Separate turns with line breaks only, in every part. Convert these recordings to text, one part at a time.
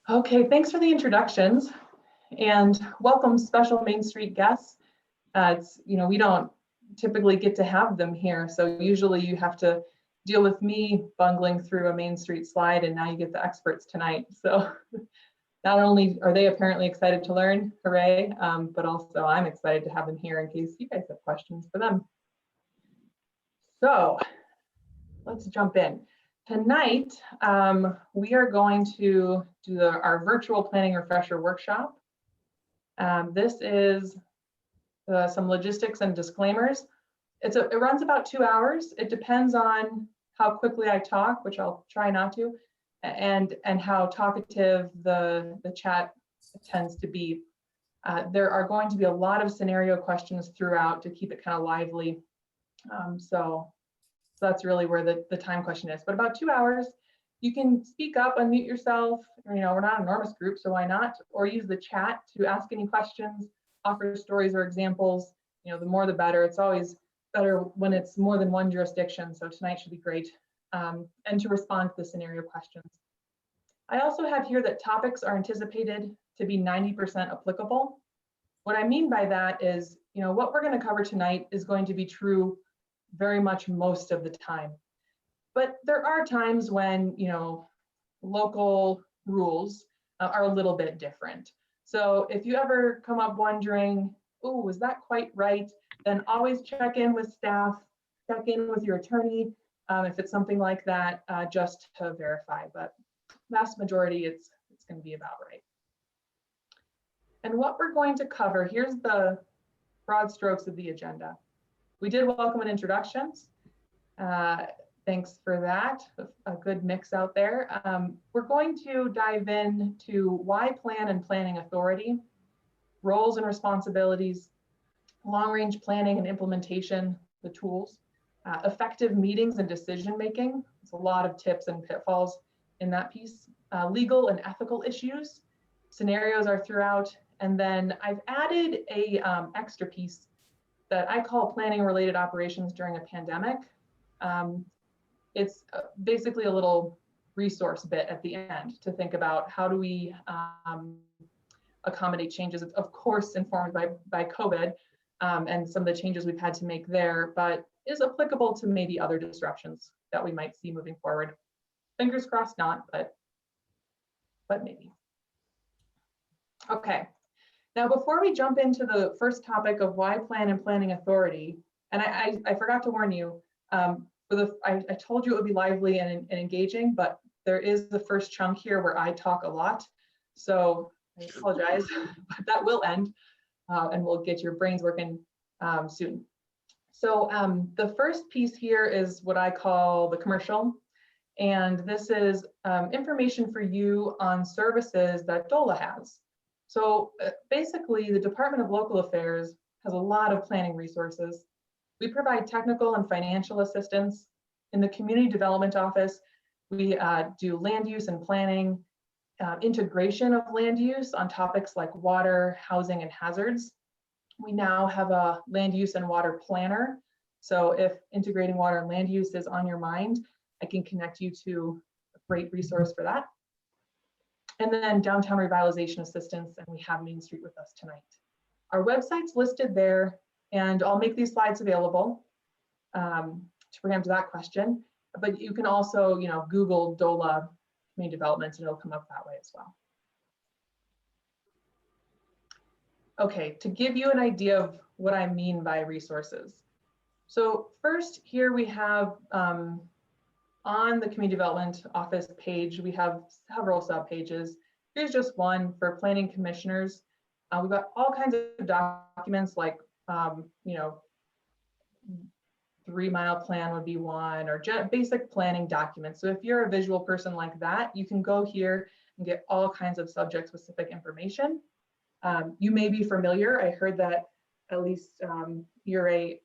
Okay, thanks for the introductions and welcome special Main Street guests. We don't typically get to have them here. So usually you have to deal with me bungling through a Main Street slide, and now you get the experts tonight. So not only are they apparently excited to learn, hooray, but also I'm excited to have them here in case you guys have questions for them. So let's jump in. Tonight, we are going to do our virtual planning refresher workshop. This is some logistics and disclaimers. It runs about 2 hours. It depends on how quickly I talk, which I'll try not to, and how talkative the chat tends to be. There are going to be a lot of scenario questions throughout to keep it kind of lively. So that's really where the time question is. But about 2 hours, you can speak up, unmute yourself. We're not an enormous group, so why not? Or use the chat to ask any questions, offer stories or examples. The more the better. It's always better when it's more than one jurisdiction, so tonight should be great. And to respond to the scenario questions. I also have here that topics are anticipated to be 90% applicable. What I mean by that is, what we're going to cover tonight is going to be true very much most of the time. But there are times when, local rules are a little bit different. So if you ever come up wondering, oh, was that quite right? Then always check in with staff, check in with your attorney if it's something like that, just to verify. But vast majority, it's going to be about right. And what we're going to cover, here's the broad strokes of the agenda. We did welcome and introductions. Thanks for that, a good mix out there. We're going to dive into why plan and planning authority, roles and responsibilities, long-range planning and implementation, the tools, effective meetings and decision-making. There's a lot of tips and pitfalls in that piece. Legal and ethical issues, scenarios are throughout. And then I've added a extra piece that I call planning related operations during a pandemic. It's basically a little resource bit at the end to think about how do we accommodate changes, of course, informed by COVID and some of the changes we've had to make there, but is applicable to maybe other disruptions that we might see moving forward. Fingers crossed not, but maybe. Okay. Now, before we jump into the first topic of why plan and planning authority, and I forgot to warn you, I told you it would be lively and engaging, but there is the first chunk here where I talk a lot. So I apologize, but that will end and we'll get your brains working soon. So the first piece here is what I call the commercial. And this is information for you on services that DOLA has. So basically, the Department of Local Affairs has a lot of planning resources. We provide technical and financial assistance. In the Community Development Office, we do land use and planning, integration of land use on topics like water, housing, and hazards. We now have a land use and water planner. So if integrating water and land use is on your mind, I can connect you to a great resource for that. And then downtown revitalization assistance, and we have Main Street with us tonight. Our website's listed there, and I'll make these slides available to preempt that question. But you can also, Google DOLA community development, and it'll come up that way as well. Okay, to give you an idea of what I mean by resources. So first, here we have on the Community Development Office page, we have several sub pages. Here's just one for planning commissioners. We've got all kinds of documents like, 3-mile plan would be one, or basic planning documents. So if you're a visual person like that, you can go here and get all kinds of subject specific information. You may be familiar. I heard that at least you're a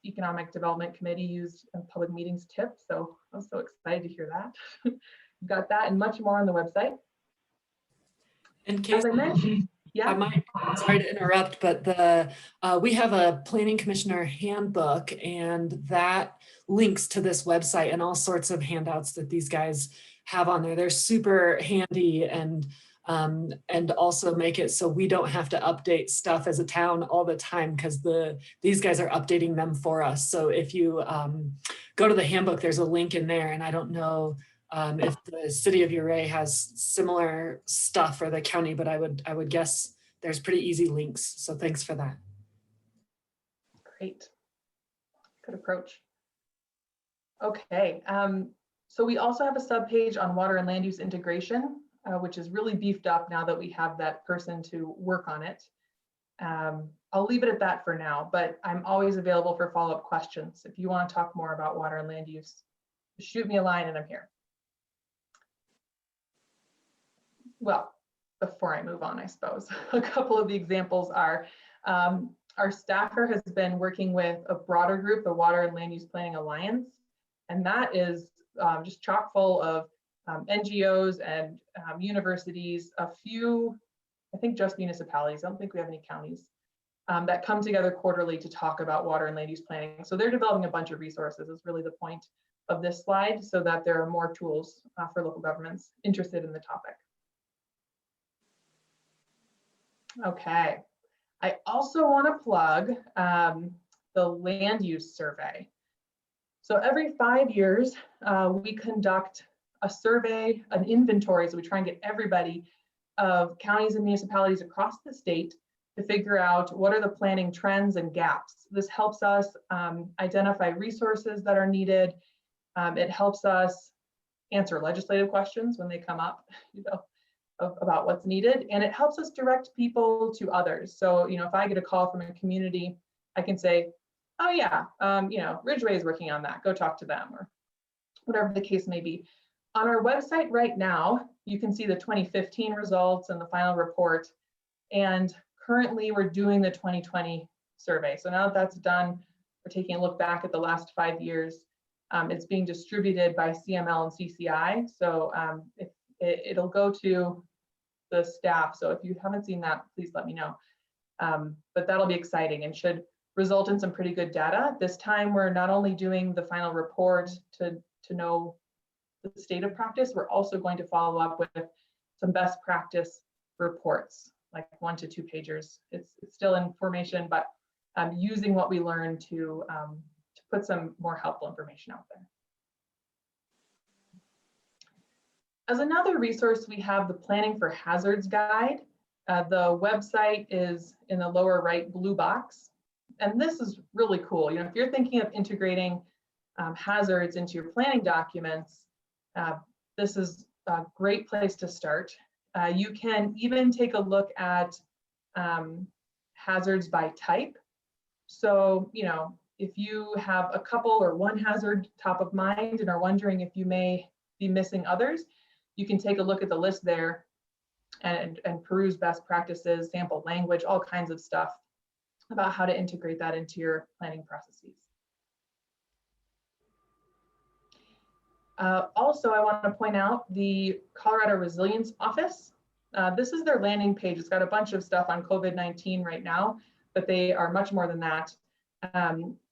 Economic Development Committee used a public meetings tip. So I'm so excited to hear that. You've got that and much more on the website.
In case
as I mentioned, yeah.
Sorry to interrupt, but we have a planning commissioner handbook, and that links to this website and all sorts of handouts that these guys have on there. They're super handy and also make it so we don't have to update stuff as a town all the time because these guys are updating them for us. So if you go to the handbook, there's a link in there, and I don't know if the city of Ouray has similar stuff or the county, but I would guess there's pretty easy links. So thanks for that.
Great. Good approach. Okay. So we also have a subpage on water and land use integration, which is really beefed up now that we have that person to work on it. I'll leave it at that for now, but I'm always available for follow-up questions. If you want to talk more about water and land use, shoot me a line and I'm here. Well, before I move on, I suppose, a couple of the examples are, our staffer has been working with a broader group, the Water and Land Use Planning Alliance, and that is just chock full of NGOs and universities, a few, I think just municipalities, I don't think we have any counties, that come together quarterly to talk about water and land use planning. So they're developing a bunch of resources is really the point of this slide, so that there are more tools for local governments interested in the topic. Okay, I also want to plug the land use survey. So every 5 years, we conduct a survey, an inventory, so we try and get everybody of counties and municipalities across the state to figure out what are the planning trends and gaps. This helps us identify resources that are needed. It helps us answer legislative questions when they come up, about what's needed, and it helps us direct people to others. So, if I get a call from a community, I can say, oh yeah, Ridgway is working on that, go talk to them, or whatever the case may be. On our website right now, you can see the 2015 results and the final report, and currently we're doing the 2020 survey. So now that that's done, we're taking a look back at the last 5 years. It's being distributed by CML and CCI, so it'll go to the staff. So if you haven't seen that, please let me know. But that'll be exciting and should result in some pretty good data. This time, we're not only doing the final report to know the state of practice, we're also going to follow up with some best practice reports, like 1 to 2 pagers. It's still in formation, but using what we learned to put some more helpful information out there. As another resource, we have the Planning for Hazards Guide. The website is in the lower right blue box. And this is really cool. If you're thinking of integrating hazards into your planning documents, this is a great place to start. You can even take a look at hazards by type. So, if you have a couple or one hazard top of mind and are wondering if you may be missing others, you can take a look at the list there and peruse best practices, sample language, all kinds of stuff about how to integrate that into your planning processes. Also, I want to point out the Colorado Resilience Office. This is their landing page. It's got a bunch of stuff on COVID-19 right now, but they are much more than that.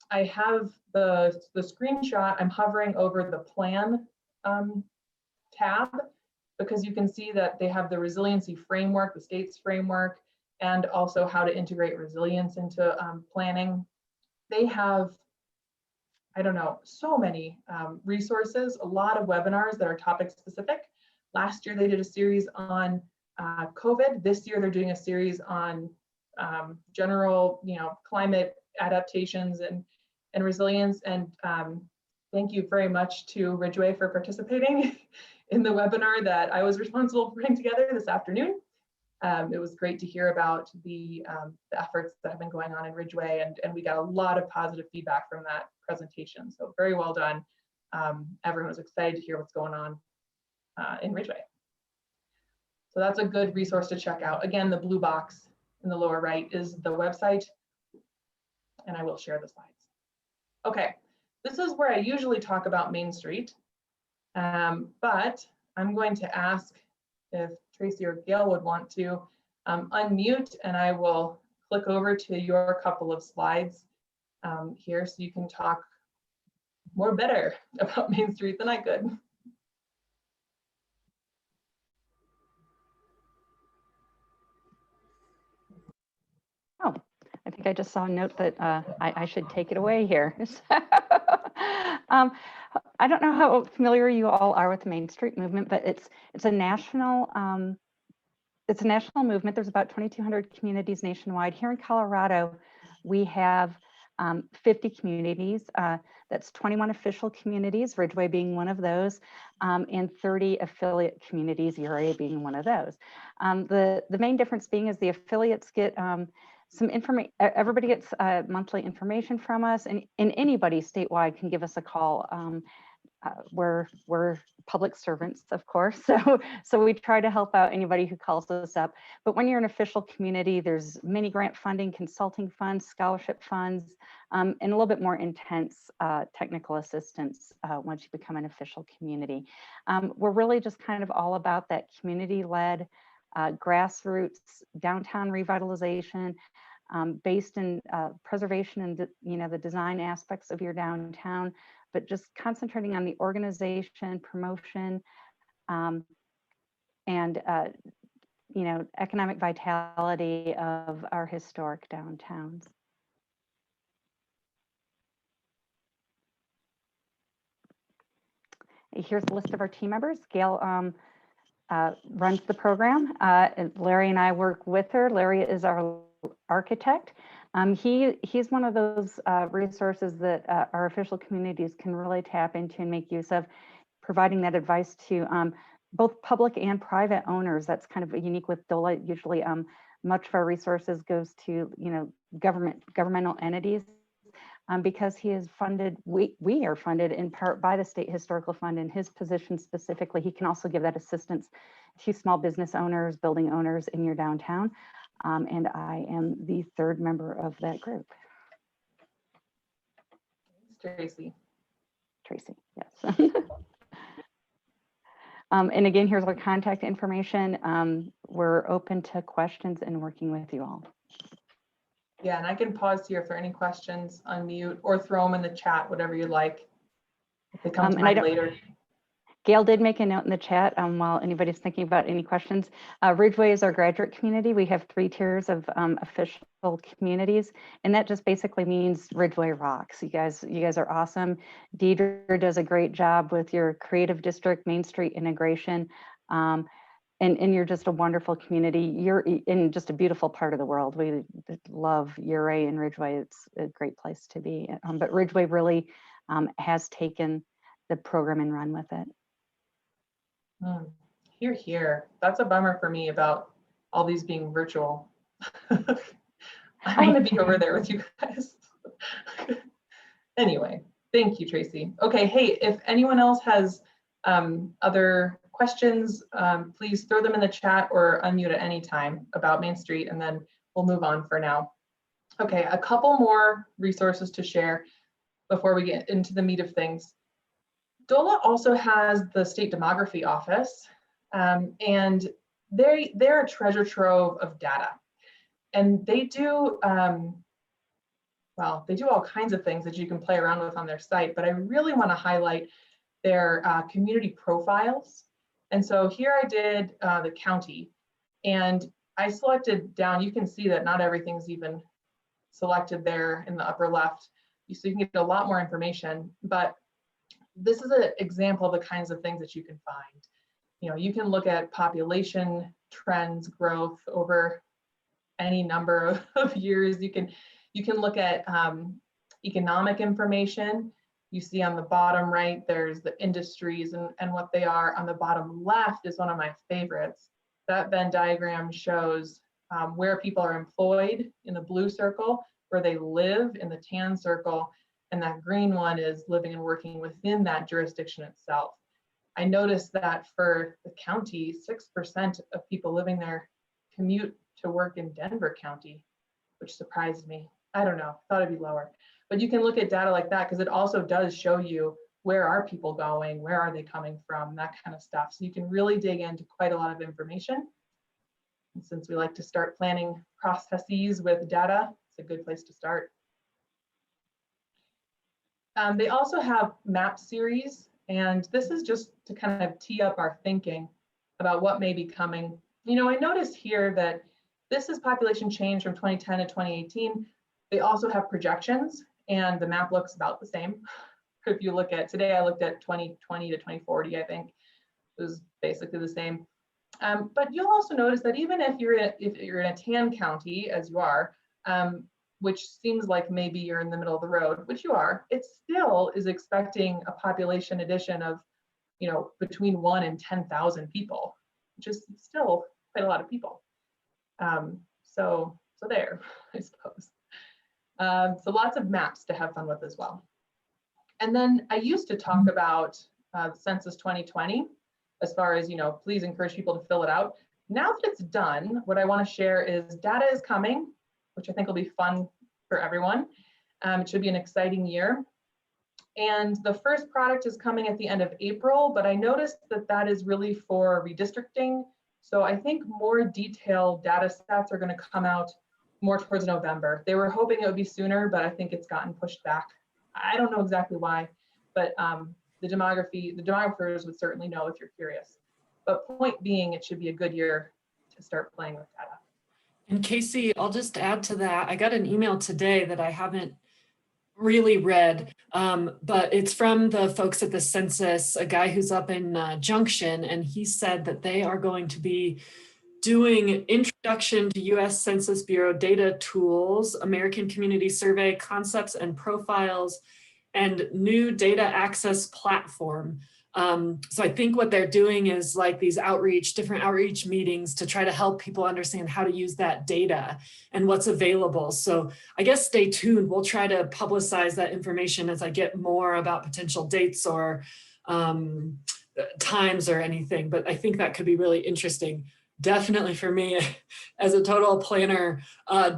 I have the screenshot. I'm hovering over the plan tab, because you can see that they have the resiliency framework, the state's framework, and also how to integrate resilience into planning. They have, I don't know, so many resources, a lot of webinars that are topic specific. Last year they did a series on COVID. This year they're doing a series on general, climate adaptations and resilience. And thank you very much to Ridgway for participating in the webinar that I was responsible for putting together this afternoon. It was great to hear about the efforts that have been going on in Ridgway, and we got a lot of positive feedback from that presentation. So very well done. Everyone was excited to hear what's going on in Ridgway. So that's a good resource to check out. Again, the blue box in the lower right is the website, and I will share the slides. Okay, this is where I usually talk about Main Street. But I'm going to ask if Tracy or Gail would want to unmute, and I will click over to your couple of slides here so you can talk more better about Main Street than I could.
I just saw a note that I should take it away here. I don't know how familiar you all are with the Main Street movement, but it's a national movement. There's about 2,200 communities nationwide. Here in Colorado, we have 50 communities. That's 21 official communities, Ridgeway being one of those, and 30 affiliate communities, Ouray being one of those. The main difference being is the affiliates get some information. Everybody gets monthly information from us, and anybody statewide can give us a call. We're public servants, of course, so we try to help out anybody who calls us up. But when you're an official community, there's mini grant funding, consulting funds, scholarship funds, and a little bit more intense technical assistance once you become an official community. We're really just kind of all about that community-led, grassroots downtown revitalization, based in preservation and the design aspects of your downtown, but just concentrating on the organization, promotion, and economic vitality of our historic downtowns. Here's a list of our team members. Gail runs the program. Larry and I work with her. Larry is our architect. He's one of those resources that our official communities can really tap into and make use of, providing that advice to both public and private owners. That's kind of unique with DOLA. Usually much of our resources goes to governmental entities, because he is funded, we are funded in part by the State Historical Fund. In his position specifically, he can also give that assistance to small business owners, building owners in your downtown. And I am the third member of that group.
Tracy.
Tracy, yes. And again, here's our contact information. We're open to questions and working with you all.
Yeah, and I can pause here if there are any questions, unmute, or throw them in the chat, whatever you like. If they come to mind later.
Gail did make a note in the chat while anybody's thinking about any questions. Ridgeway is our graduate community. We have 3 tiers of official communities, and that just basically means Ridgeway rocks. You guys are awesome. Deidre does a great job with your creative district, Main Street integration. And you're just a wonderful community. You're in just a beautiful part of the world. We love Ouray and Ridgeway. It's a great place to be. But Ridgeway really has taken the program and run with it.
Hear, hear. That's a bummer for me about all these being virtual. I want to be over there with you guys. Anyway, thank you, Tracy. Okay, hey, if anyone else has other questions, please throw them in the chat or unmute at any time about Main Street, and then we'll move on for now. Okay, a couple more resources to share before we get into the meat of things. DOLA also has the State Demography Office, and they're a treasure trove of data. And they do, well, they do all kinds of things that you can play around with on their site, but I really want to highlight their community profiles. And so here I did the county, and I selected down. You can see that not everything's even selected there in the upper left, so you can get a lot more information, but this is an example of the kinds of things that you can find. You can look at population trends, growth over any number of years. You can look at economic information. You see on the bottom right, there's the industries and what they are. On the bottom left is one of my favorites. That Venn diagram shows where people are employed in the blue circle, where they live in the tan circle, and that green one is living and working within that jurisdiction itself. I noticed that for the county, 6% of people living there commute to work in Denver County, which surprised me. I don't know, thought it'd be lower. But you can look at data like that because it also does show you where are people going, where are they coming from, that kind of stuff. So you can really dig into quite a lot of information. And since we like to start planning processes with data, it's a good place to start. They also have map series, and this is just to kind of tee up our thinking about what may be coming. I noticed here that this is population change from 2010 to 2018, They also have projections, and the map looks about the same. If you look at today, I looked at 2020 to 2040, I think it was basically the same. But you'll also notice that even if you're in a tan county, as you are, which seems like maybe you're in the middle of the road, which you are, it still is expecting a population addition of, you know, between 1 and 10,000 people, which is still quite a lot of people. So there, I suppose. So lots of maps to have fun with as well. And then I used to talk about Census 2020, as far as, you know, please encourage people to fill it out. Now that it's done, what I want to share is data is coming, which I think will be fun for everyone. It should be an exciting year. And the first product is coming at the end of April, but I noticed that that is really for redistricting. So I think more detailed data sets are going to come out more towards November. They were hoping it would be sooner, but I think it's gotten pushed back. I don't know exactly why, but the demographers would certainly know if you're curious. But point being, it should be a good year to start playing with data.
And Casey, I'll just add to that. I got an email today that I haven't really read, but it's from the folks at the census, a guy who's up in Junction, and he said that they are going to be doing introduction to US Census Bureau data tools, American Community Survey concepts and profiles, and new data access platform. So I think what they're doing is like these different outreach meetings to try to help people understand how to use that data and what's available. So I guess stay tuned. We'll try to publicize that information as I get more about potential dates or times or anything, but I think that could be really interesting. Definitely for me as a total planner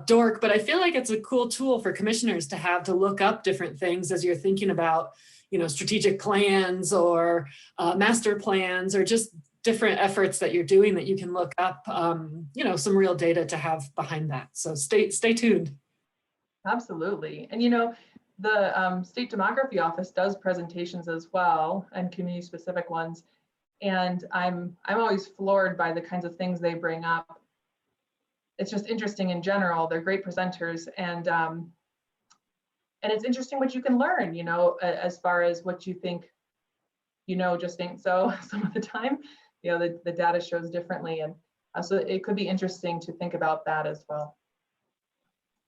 dork, but I feel like it's a cool tool for commissioners to have to look up different things as you're thinking about, you know, strategic plans or master plans or just different efforts that you're doing that you can look up, you know, some real data to have behind that. So stay tuned.
Absolutely. And, you know, the State Demography Office does presentations as well, and community specific ones. And I'm always floored by the kinds of things they bring up. It's just interesting in general. They're great presenters, and it's interesting what you can learn, you know, as far as what you think, you know, just ain't so some of the time. You know, the data shows differently, and so it could be interesting to think about that as well.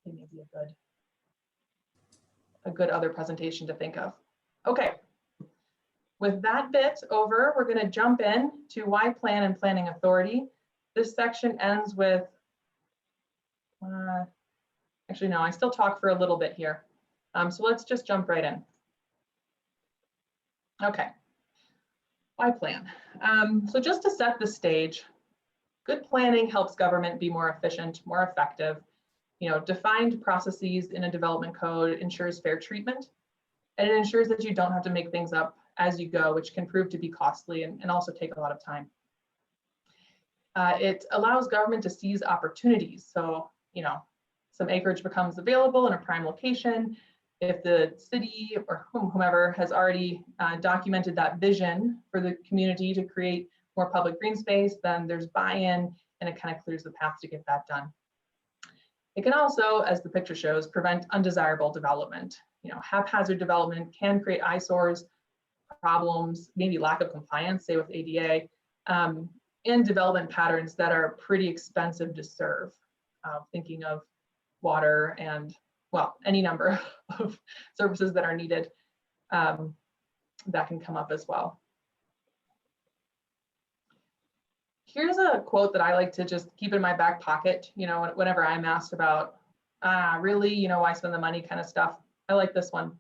It may be a good other presentation to think of. Okay. With that bit over, we're going to jump in to why plan and planning authority. This section ends with, actually no, I still talk for a little bit here. So let's just jump right in. Okay, why plan? So just to set the stage, good planning helps government be more efficient, more effective. You know, defined processes in a development code ensures fair treatment, and it ensures that you don't have to make things up as you go, which can prove to be costly and also take a lot of time. It allows government to seize opportunities. So, you know, some acreage becomes available in a prime location. If the city or whomever has already documented that vision for the community to create more public green space, then there's buy-in and it kind of clears the path to get that done. It can also, as the picture shows, prevent undesirable development. You know, haphazard development can create eyesores, problems, maybe lack of compliance, say with ADA, and development patterns that are pretty expensive to serve. Thinking of water and, well, any number of services that are needed, that can come up as well. Here's a quote that I like to just keep in my back pocket, you know, whenever I'm asked about, really, you know, why spend the money kind of stuff. I like this one.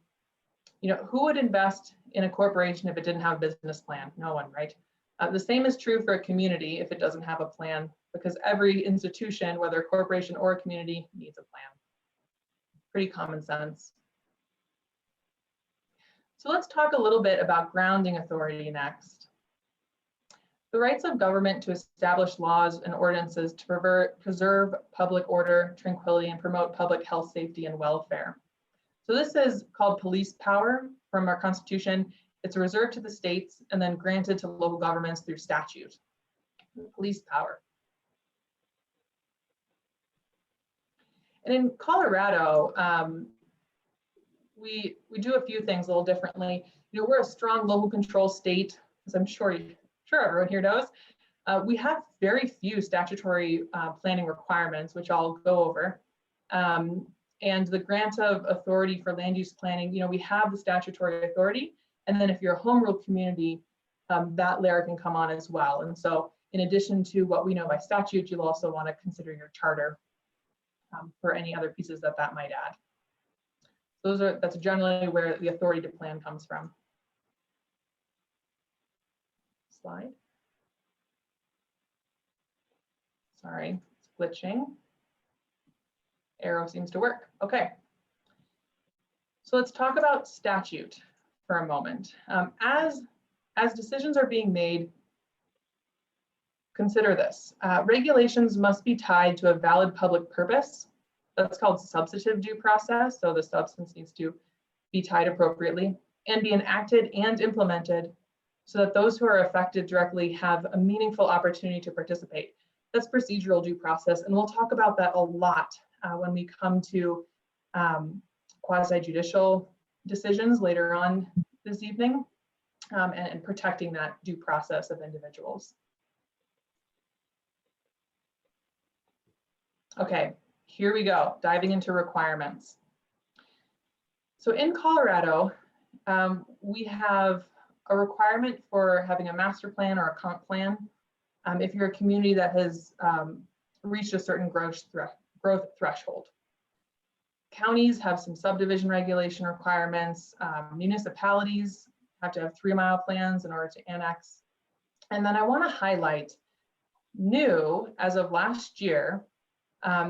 You know, who would invest in a corporation if it didn't have a business plan? No one, right? The same is true for a community if it doesn't have a plan, because every institution, whether a corporation or a community, needs a plan. Pretty common sense. So let's talk a little bit about grounding authority next. The rights of government to establish laws and ordinances to preserve public order, tranquility, and promote public health, safety, and welfare. So this is called police power from our Constitution. It's reserved to the states and then granted to local governments through statute. Police power. And in Colorado, we do a few things a little differently. You know, we're a strong local control state, as I'm sure everyone here knows. We have very few statutory planning requirements, which I'll go over. And the grant of authority for land use planning, you know, we have the statutory authority. And then if you're a home rule community, that layer can come on as well. And so in addition to what we know by statute, you'll also want to consider your charter for any other pieces that might add. That's generally where the authority to plan comes from. Slide. Sorry, it's glitching. Arrow seems to work. Okay. So let's talk about statute for a moment. As decisions are being made, consider this. Regulations must be tied to a valid public purpose. That's called substantive due process. So the substance needs to be tied appropriately and be enacted and implemented so that those who are affected directly have a meaningful opportunity to participate. That's procedural due process. And we'll talk about that a lot when we come to quasi-judicial decisions later on this evening and protecting that due process of individuals. Okay, here we go, diving into requirements. So in Colorado, we have a requirement for having a master plan or a comp plan if you're a community that has reached a certain growth threshold. Counties have some subdivision regulation requirements. Municipalities have to have 3-mile plans in order to annex. And then I want to highlight new, as of last year,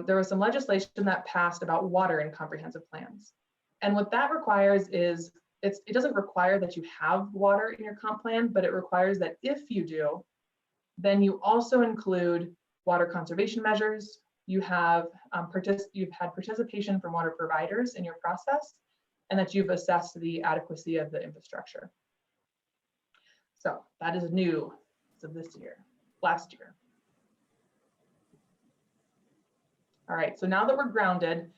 there was some legislation that passed about water in comprehensive plans. And what that requires is, it doesn't require that you have water in your comp plan, but it requires that if you do, then you also include water conservation measures. You've had participation from water providers in your process, and that you've assessed the adequacy of the infrastructure. So that is new as of this year, last year. All right, so now that we're grounded,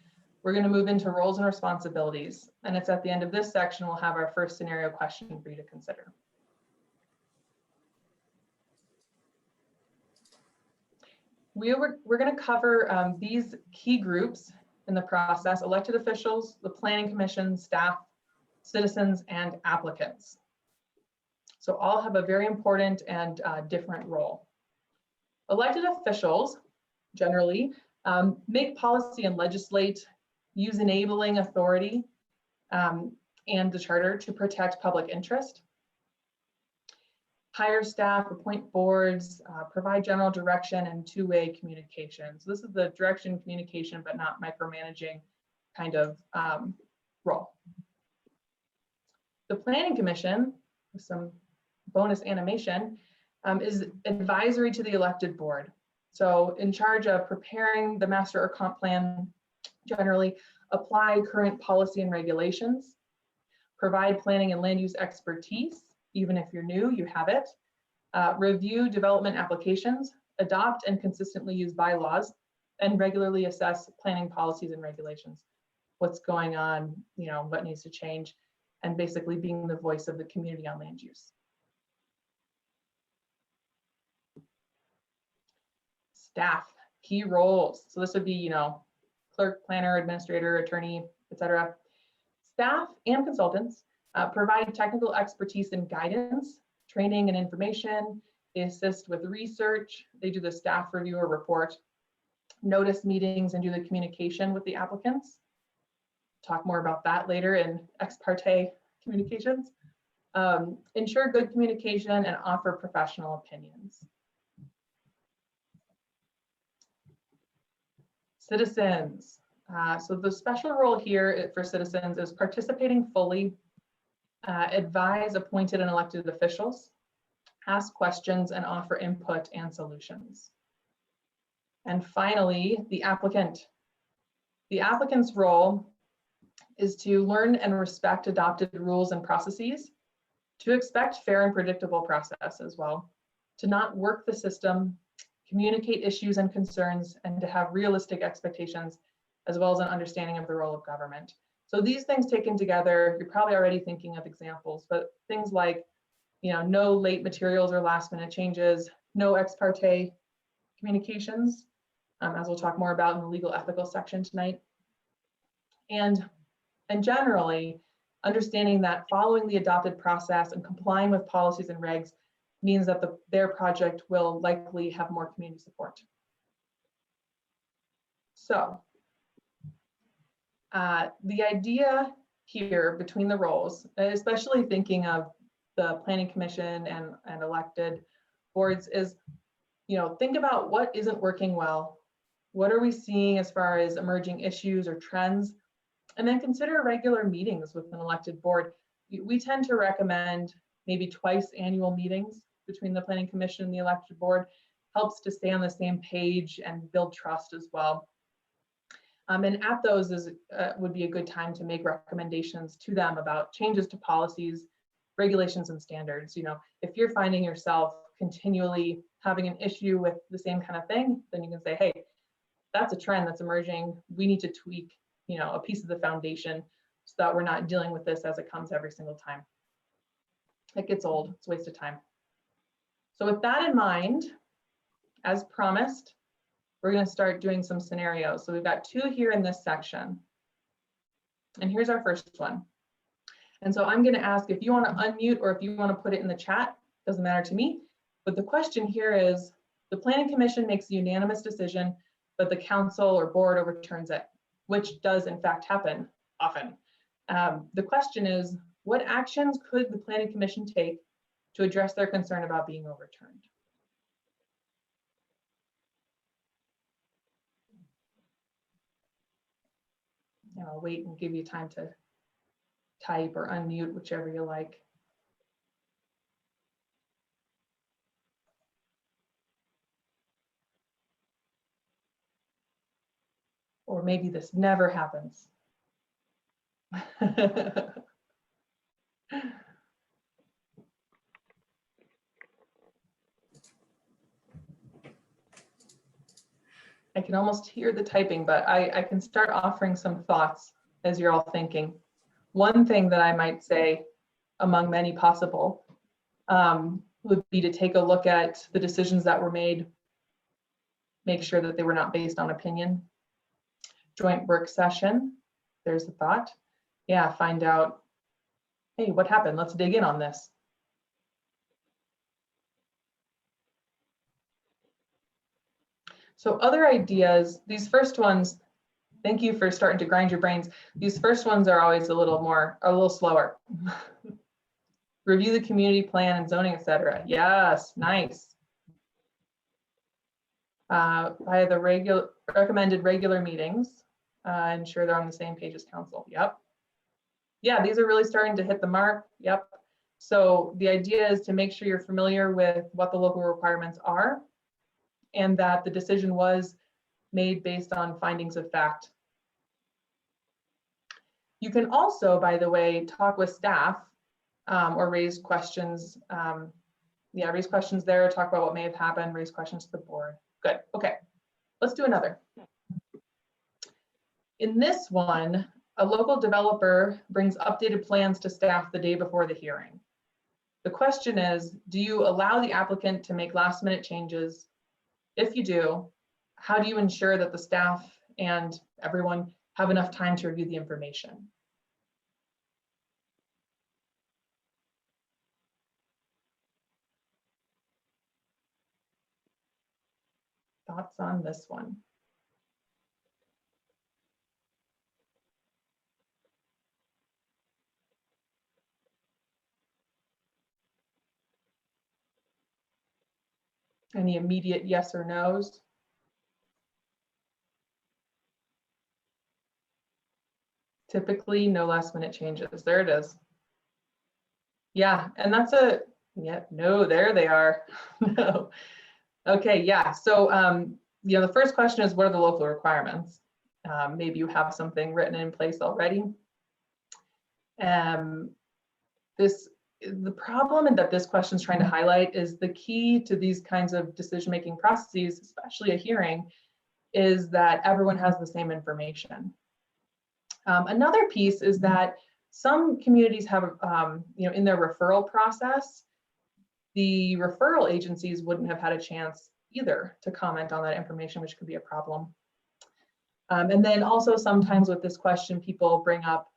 we're going to move into roles and responsibilities. And it's at the end of this section, we'll have our first scenario question for you to consider. We're going to cover these key groups in the process: elected officials, the planning commission, staff, citizens, and applicants. So all have a very important and different role. Elected officials generally make policy and legislate, use enabling authority and the charter to protect public interest, hire staff, appoint boards, provide general direction and two-way communication. So this is the direction communication, but not micromanaging kind of role. The planning commission, with some bonus animation, is advisory to the elected board. So in charge of preparing the master or comp plan, generally apply current policy and regulations, provide planning and land use expertise. Even if you're new, you have it. Review development applications, adopt and consistently use bylaws, and regularly assess planning policies and regulations. What's going on, you know, what needs to change, and basically being the voice of the community on land use. Staff, key roles. So this would be, you know, clerk, planner, administrator, attorney, etc. Staff and consultants provide technical expertise and guidance, training and information. They assist with research. They do the staff review or report, notice meetings, and do the communication with the applicants. Talk more about that later in ex parte communications. Ensure good communication and offer professional opinions. Citizens. So the special role here for citizens is participating fully, advise appointed and elected officials, ask questions, and offer input and solutions. And finally, the applicant. The applicant's role is to learn and respect adopted rules and processes, to expect fair and predictable process as well, to not work the system, communicate issues and concerns, and to have realistic expectations as well as an understanding of the role of government. So these things taken together, you're probably already thinking of examples, but things like, no late materials or last minute changes, no ex parte communications, as we'll talk more about in the legal ethical section tonight. And generally, understanding that following the adopted process and complying with policies and regs means that their project will likely have more community support. So the idea here between the roles, especially thinking of the Planning Commission and elected boards, is, think about what isn't working well. What are we seeing as far as emerging issues or trends? And then consider regular meetings with an elected board. We tend to recommend maybe twice annual meetings between the Planning Commission and the elected board. Helps to stay on the same page and build trust as well. And at those would be a good time to make recommendations to them about changes to policies, regulations, and standards. If you're finding yourself continually having an issue with the same kind of thing, then you can say, hey, that's a trend that's emerging. We need to tweak, a piece of the foundation so that we're not dealing with this as it comes every single time. It gets old, it's a waste of time. So with that in mind, as promised, we're going to start doing some scenarios. So we've got 2 here in this section. And here's our first one. And so I'm going to ask if you want to unmute or if you want to put it in the chat, doesn't matter to me. But the question here is, the Planning Commission makes a unanimous decision, but the council or board overturns it, which does in fact happen often. The question is, what actions could the Planning Commission take to address their concern about being overturned? And I'll wait and give you time to type or unmute, whichever you like. Or maybe this never happens. I can almost hear the typing, but I can start offering some thoughts as you're all thinking. One thing that I might say, among many possible, would be to take a look at the decisions that were made, make sure that they were not based on opinion. Joint work session, there's a thought. Yeah, find out, hey, what happened? Let's dig in on this. So other ideas, these first ones, thank you for starting to grind your brains. These first ones are always a little slower. Review the community plan and zoning, etc. Yes, nice. Via the recommended regular meetings, ensure they're on the same page as council. Yep. Yeah, these are really starting to hit the mark. Yep. So the idea is to make sure you're familiar with what the local requirements are and that the decision was made based on findings of fact. You can also, by the way, talk with staff or raise questions. Raise questions there, talk about what may have happened, raise questions to the board. Good, okay, let's do another. In this one, a local developer brings updated plans to staff the day before the hearing. The question is, do you allow the applicant to make last minute changes? If you do, how do you ensure that the staff and everyone have enough time to review the information? Thoughts on this one? Any immediate yes or no's? Typically, no last minute changes. There it is. Yeah, and that's no, there they are. No. Okay, yeah. So, the first question is, what are the local requirements? Maybe you have something written in place already. The problem that this question is trying to highlight is the key to these kinds of decision-making processes, especially a hearing, is that everyone has the same information. Another piece is that some communities have, in their referral process, the referral agencies wouldn't have had a chance either to comment on that information, which could be a problem. And then also sometimes with this question, people bring up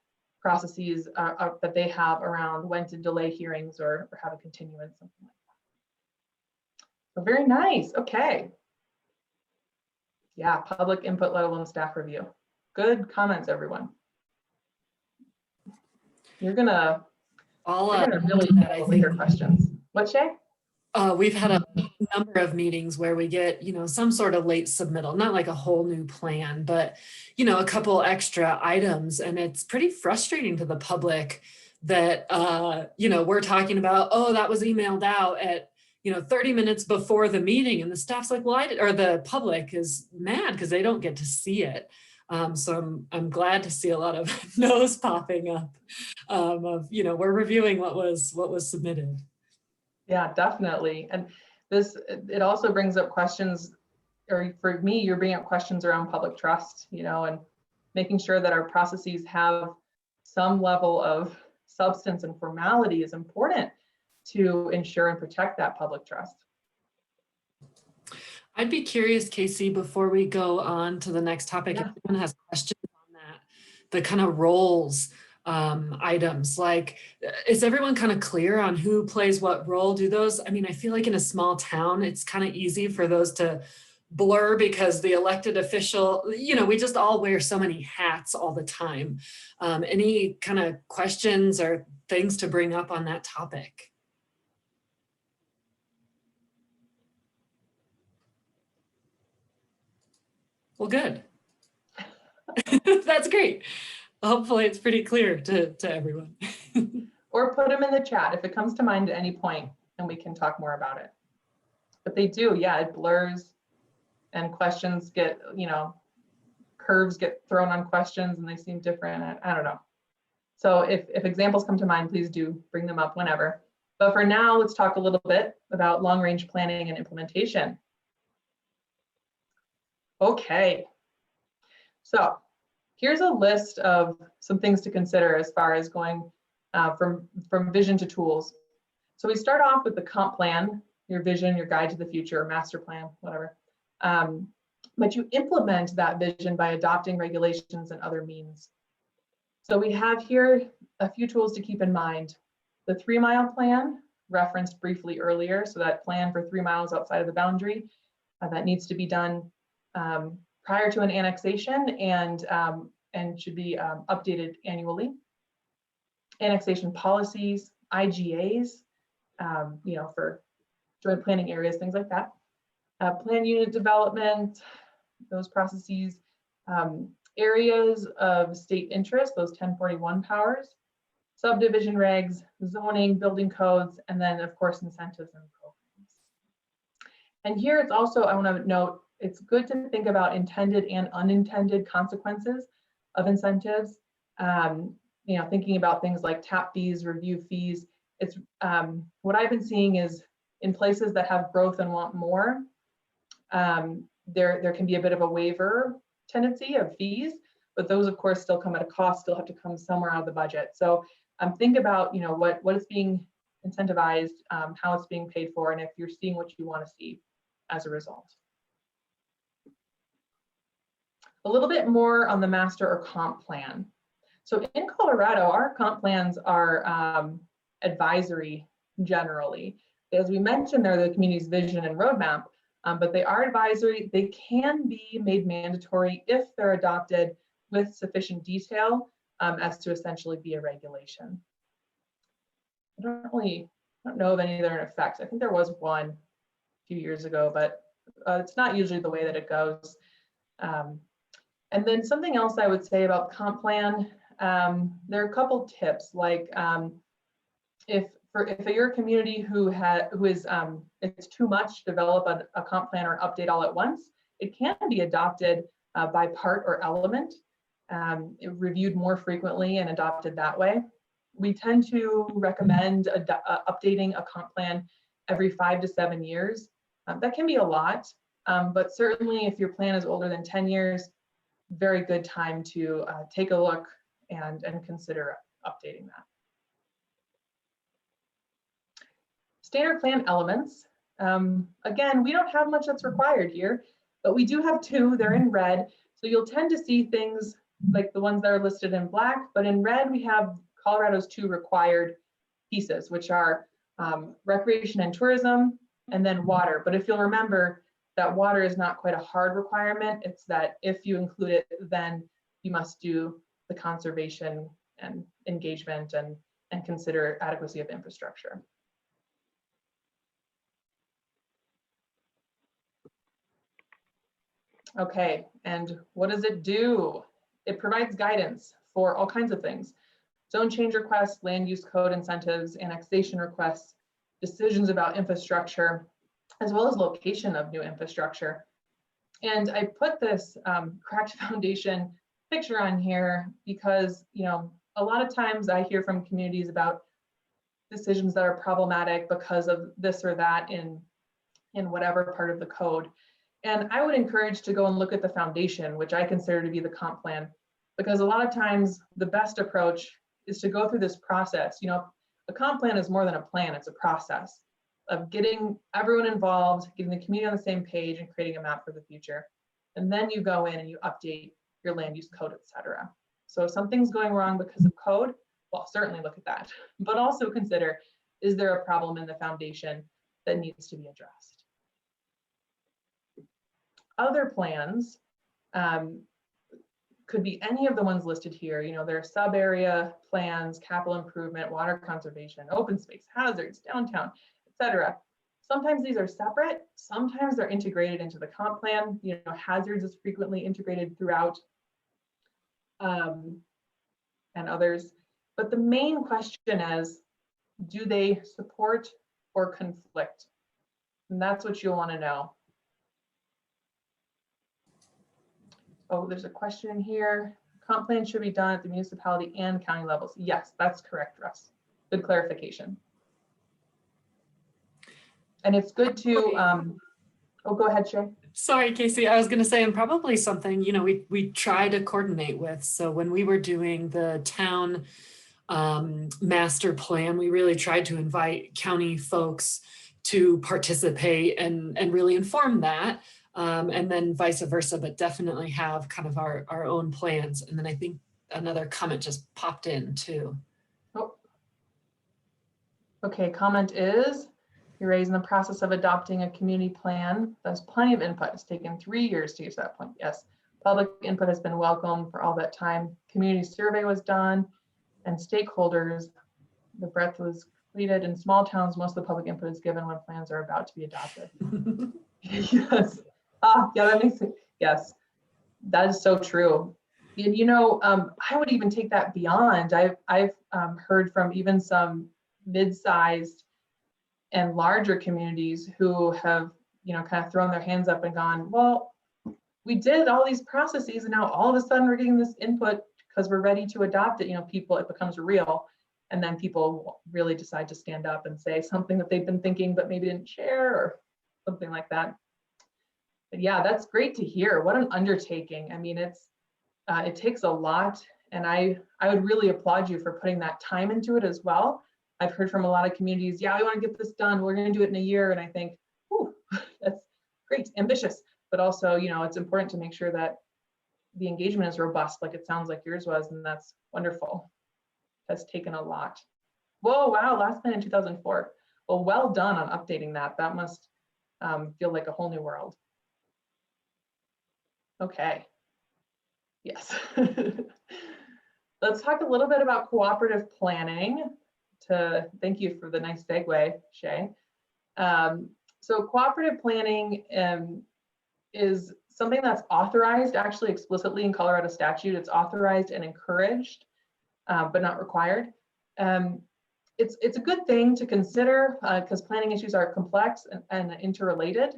processes that they have around when to delay hearings or have a continuance, something like that. So very nice. Okay. Yeah, public input, let alone staff review. Good comments, everyone. You're gonna really
I
nail later
think
questions. What, Shay?
we've had a number of meetings where we get, some sort of late submittal, not like a whole new plan, but, a couple extra items. And it's pretty frustrating to the public that, we're talking about, oh, that was emailed out at, 30 minutes before the meeting. And the staff's like, well, or the public is mad because they don't get to see it. So I'm glad to see a lot of no's popping up of, we're reviewing what was submitted.
Yeah, definitely. And it also brings up questions, or for me, you're bringing up questions around public trust, and making sure that our processes have some level of substance and formality is important to ensure and protect that public trust.
I'd be curious, Casey, before we go on to the next topic, if anyone has questions on that, the kind of roles items, like, is everyone kind of clear on who plays what role? Do those, I feel like in a small town, it's kind of easy for those to blur because the elected official, we just all wear so many hats all the time. Any kind of questions or things to bring up on that topic? Well, good. That's great. Hopefully it's pretty clear to everyone.
Or put them in the chat if it comes to mind at any point, and we can talk more about it. But they do, yeah, it blurs and questions get, curves get thrown on questions and they seem different. I don't know. So if examples come to mind, please do bring them up whenever. But for now, let's talk a little bit about long-range planning and implementation. Okay, so here's a list of some things to consider as far as going from vision to tools. So we start off with the comp plan, your vision, your guide to the future, or master plan, whatever. But you implement that vision by adopting regulations and other means. So we have here a few tools to keep in mind. The 3-mile plan, referenced briefly earlier, so that plan for 3 miles outside of the boundary, that needs to be done prior to an annexation and should be updated annually. Annexation policies, IGAs, for joint planning areas, things like that. Plan unit development, those processes, areas of state interest, those 1041 powers, subdivision regs, zoning, building codes, and then of course incentives and programs. And here it's also, I want to note, it's good to think about intended and unintended consequences of incentives. Thinking about things like tap fees, review fees. It's what I've been seeing is in places that have growth and want more, there can be a bit of a waiver tendency of fees, but those of course still come at a cost, still have to come somewhere out of the budget. So think about what is being incentivized, how it's being paid for, and if you're seeing what you want to see as a result. A little bit more on the master or comp plan. So in Colorado, our comp plans are advisory generally. As we mentioned, they're the community's vision and roadmap, but they are advisory. They can be made mandatory if they're adopted with sufficient detail as to essentially be a regulation. I don't know of any that are in effect. I think there was one a few years ago, but it's not usually the way that it goes. And then something else I would say about comp plan, there are a couple tips, like if you're a community who is it's too much to develop a comp plan or update all at once, it can be adopted by part or element, reviewed more frequently and adopted that way. We tend to recommend updating a comp plan every 5 to 7 years. That can be a lot. But certainly if your plan is older than 10 years, very good time to take a look and consider updating that. Standard plan elements. Again, we don't have much that's required here, but we do have two. They're in red. So you'll tend to see things like the ones that are listed in black, but in red we have Colorado's two required pieces, which are recreation and tourism, and then water. But if you'll remember, that water is not quite a hard requirement. It's that if you include it, then you must do the conservation and engagement and consider adequacy of infrastructure. Okay, and what does it do? It provides guidance for all kinds of things. Zone change requests, land use code incentives, annexation requests, decisions about infrastructure, as well as location of new infrastructure. And I put this cracked foundation picture on here because, you know, a lot of times I hear from communities about decisions that are problematic because of this or that in whatever part of the code. And I would encourage to go and look at the foundation, which I consider to be the comp plan, because a lot of times the best approach is to go through this process. You know, a comp plan is more than a plan, it's a process of getting everyone involved, getting the community on the same page and creating a map for the future. And then you go in and you update your land use code, etc. So if something's going wrong because of code, well, certainly look at that, but also consider, is there a problem in the foundation that needs to be addressed? Other plans could be any of the ones listed here. You know, there are sub-area plans, capital improvement, water conservation, open space, hazards, downtown, etc. Sometimes these are separate, sometimes they're integrated into the comp plan. You know, hazards is frequently integrated throughout and others. But the main question is, do they support or conflict? And that's what you'll want to know. Oh, there's a question in here. Comp plan should be done at the municipality and county levels. Yes, that's correct, Russ. Good clarification. And it's good to, oh, go ahead, Shay.
Sorry, Casey, I was going to say, and probably something, you know, we try to coordinate with. So when we were doing the town master plan, we really tried to invite county folks to participate and really inform that. And then vice versa, but definitely have kind of our own plans. And then I think another comment just popped in too.
Oh. Okay, comment is, you're raising the process of adopting a community plan. There's plenty of input. It's taken 3 years to get to that point. Yes, public input has been welcome for all that time. Community survey was done and stakeholders, the breadth was completed. In small towns, most of the public input is given when plans are about to be adopted. Yes. Yeah, that makes it, yes, that is so true. And, you know, I would even take that beyond. I've heard from even some mid-sized and larger communities who have, you know, kind of thrown their hands up and gone, well, we did all these processes and now all of a sudden we're getting this input because we're ready to adopt it. You know, people, it becomes real. And then people really decide to stand up and say something that they've been thinking but maybe didn't share or something like that. But yeah, that's great to hear. What an undertaking. I mean, it takes a lot, and I would really applaud you for putting that time into it as well. I've heard from a lot of communities, yeah, we want to get this done. We're going to do it in a year. And I think, whew, that's great, ambitious, but also, you know, it's important to make sure that the engagement is robust, like it sounds like yours was, and that's wonderful. That's taken a lot. Whoa, wow, last plan in 2004. Well done on updating that. That must feel like a whole new world. Okay. Yes. Let's talk a little bit about cooperative planning. Thank you for the nice segue, Shay. So cooperative planning is something that's authorized actually explicitly in Colorado statute. It's authorized and encouraged, but not required. It's a good thing to consider because planning issues are complex and interrelated.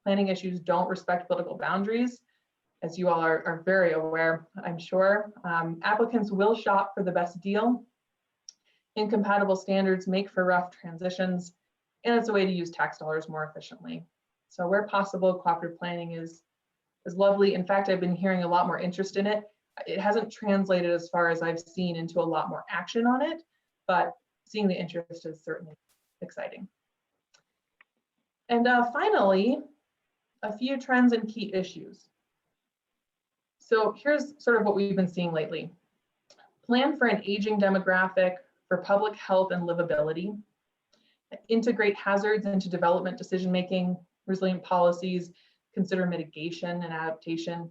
Planning issues don't respect political boundaries, as you all are very aware, I'm sure. Applicants will shop for the best deal. Incompatible standards make for rough transitions, and it's a way to use tax dollars more efficiently. So where possible, cooperative planning is lovely. In fact, I've been hearing a lot more interest in it. It hasn't translated as far as I've seen into a lot more action on it, but seeing the interest is certainly exciting. And finally, a few trends and key issues. So here's sort of what we've been seeing lately. Plan for an aging demographic, for public health and livability, integrate hazards into development decision-making, resilient policies, consider mitigation and adaptation,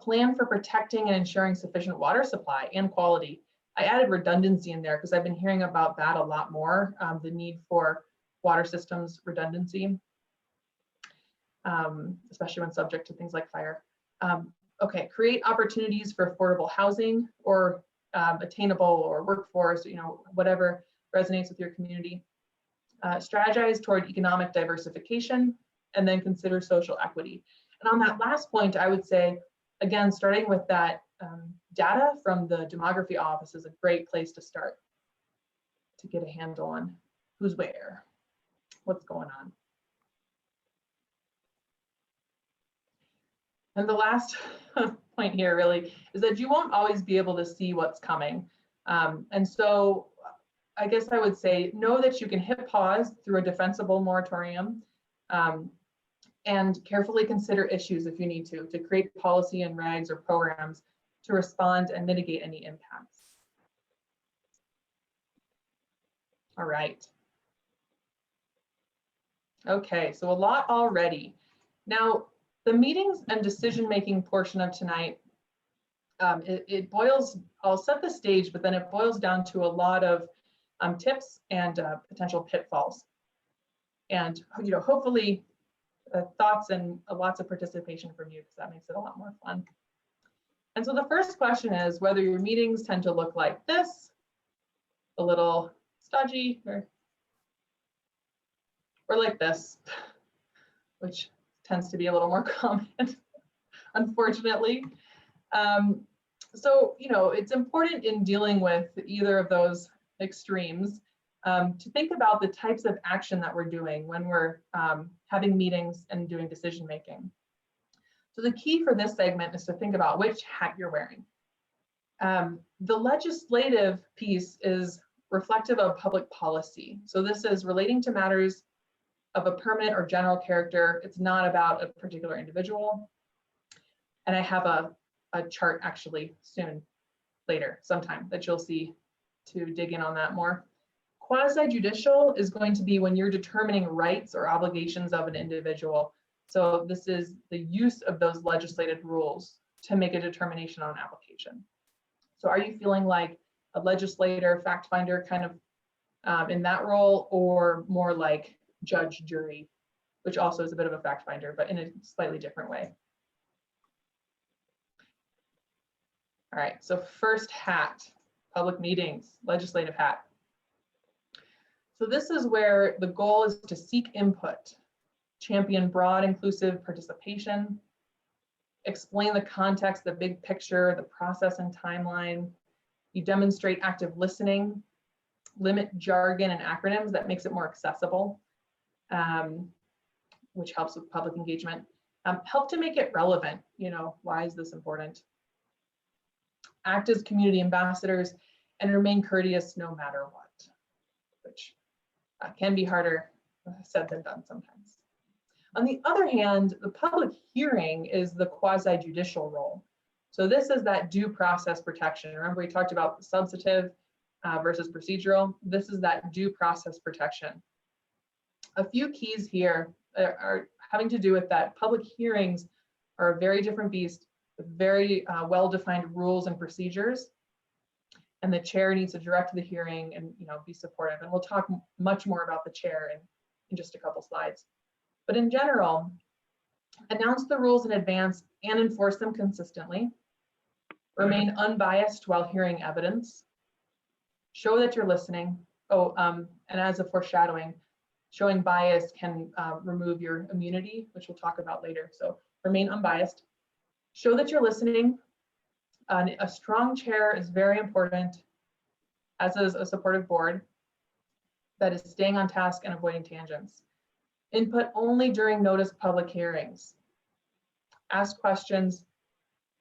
plan for protecting and ensuring sufficient water supply and quality. I added redundancy in there because I've been hearing about that a lot more, the need for water systems redundancy, especially when subject to things like fire. Okay, create opportunities for affordable housing or attainable or workforce, whatever resonates with your community. Strategize toward economic diversification, and then consider social equity. And on that last point, I would say, again, starting with that data from the demography office is a great place to start to get a handle on who's where, what's going on. And the last point here really is that you won't always be able to see what's coming. And so I guess I would say, know that you can hit pause through a defensible moratorium and carefully consider issues if you need to create policy and regs or programs to respond and mitigate any impacts. All right. Okay, so a lot already. Now, the meetings and decision-making portion of tonight, it boils, I'll set the stage, but then it boils down to a lot of tips and potential pitfalls. And hopefully thoughts and lots of participation from you, because that makes it a lot more fun. And so the first question is whether your meetings tend to look like this, a little stodgy, or like this, which tends to be a little more common, unfortunately. So, it's important in dealing with either of those extremes to think about the types of action that we're doing when we're having meetings and doing decision making. So the key for this segment is to think about which hat you're wearing. The legislative piece is reflective of public policy. So this is relating to matters of a permanent or general character. It's not about a particular individual. And I have a chart actually later sometime that you'll see to dig in on that more. Quasi-judicial is going to be when you're determining rights or obligations of an individual. So this is the use of those legislative rules to make a determination on application. So are you feeling like a legislator, fact finder kind of in that role, or more like judge, jury, which also is a bit of a fact finder, but in a slightly different way? All right, so first hat, public meetings, legislative hat. So this is where the goal is to seek input, champion broad inclusive participation, explain the context, the big picture, the process and timeline. You demonstrate active listening, limit jargon and acronyms that makes it more accessible, which helps with public engagement. Help to make it relevant, why is this important? Act as community ambassadors and remain courteous no matter what, which can be harder said than done sometimes. On the other hand, the public hearing is the quasi-judicial role. So this is that due process protection. Remember, we talked about the substantive versus procedural. This is that due process protection. A few keys here are having to do with that public hearings are a very different beast with very well-defined rules and procedures. And the chair needs to direct the hearing and be supportive. And we'll talk much more about the chair in just a couple slides. But in general, announce the rules in advance and enforce them consistently. Remain unbiased while hearing evidence. Show that you're listening. And as a foreshadowing, showing bias can remove your immunity, which we'll talk about later. So remain unbiased. Show that you're listening. A strong chair is very important, as is a supportive board that is staying on task and avoiding tangents. Input only during notice public hearings. Ask questions,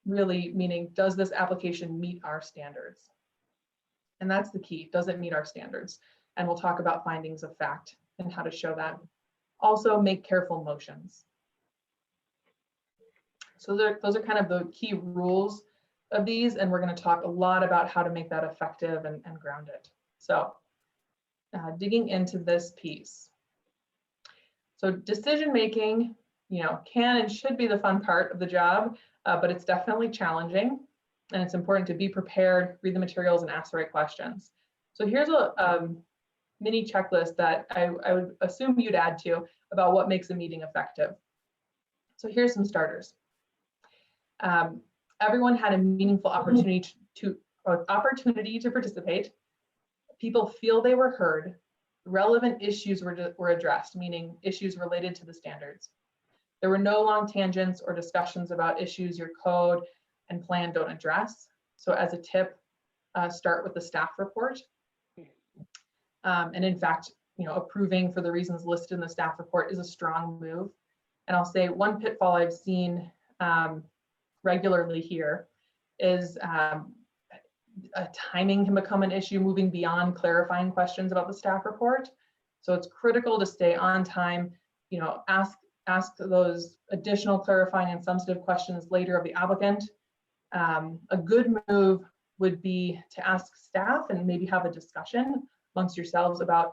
really meaning, does this application meet our standards? And that's the key, does it meet our standards? And we'll talk about findings of fact and how to show that. Also, make careful motions. So those are kind of the key rules of these, and we're going to talk a lot about how to make that effective and ground it. So digging into this piece. So decision making, can and should be the fun part of the job, but it's definitely challenging, and it's important to be prepared, read the materials, and ask the right questions. So here's a mini checklist that I would assume you'd add to about what makes a meeting effective. So here's some starters. Everyone had a meaningful opportunity to participate. People feel they were heard. Relevant issues were addressed, meaning issues related to the standards. There were no long tangents or discussions about issues your code and plan don't address. So as a tip, start with the staff report. And in fact, approving for the reasons listed in the staff report is a strong move. And I'll say one pitfall I've seen regularly here is timing can become an issue, moving beyond clarifying questions about the staff report. So it's critical to stay on time, ask those additional clarifying and substantive questions later of the applicant. A good move would be to ask staff and maybe have a discussion amongst yourselves about,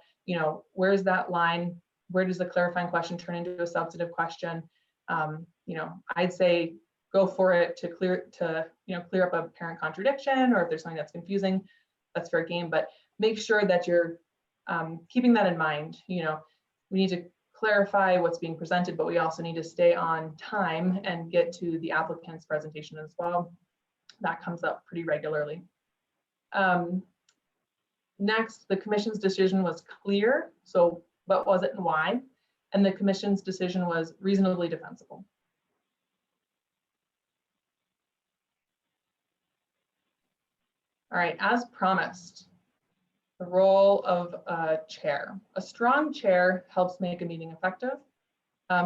where's that line? Where does the clarifying question turn into a substantive question? I'd say go for it to clear up a apparent contradiction, or if there's something that's confusing, that's fair game. But make sure that you're keeping that in mind. We need to clarify what's being presented, but we also need to stay on time and get to the applicant's presentation as well. That comes up pretty regularly. Next, the commission's decision was clear. So what was it and why? And the commission's decision was reasonably defensible. All right, as promised, the role of a chair. A strong chair helps make a meeting effective.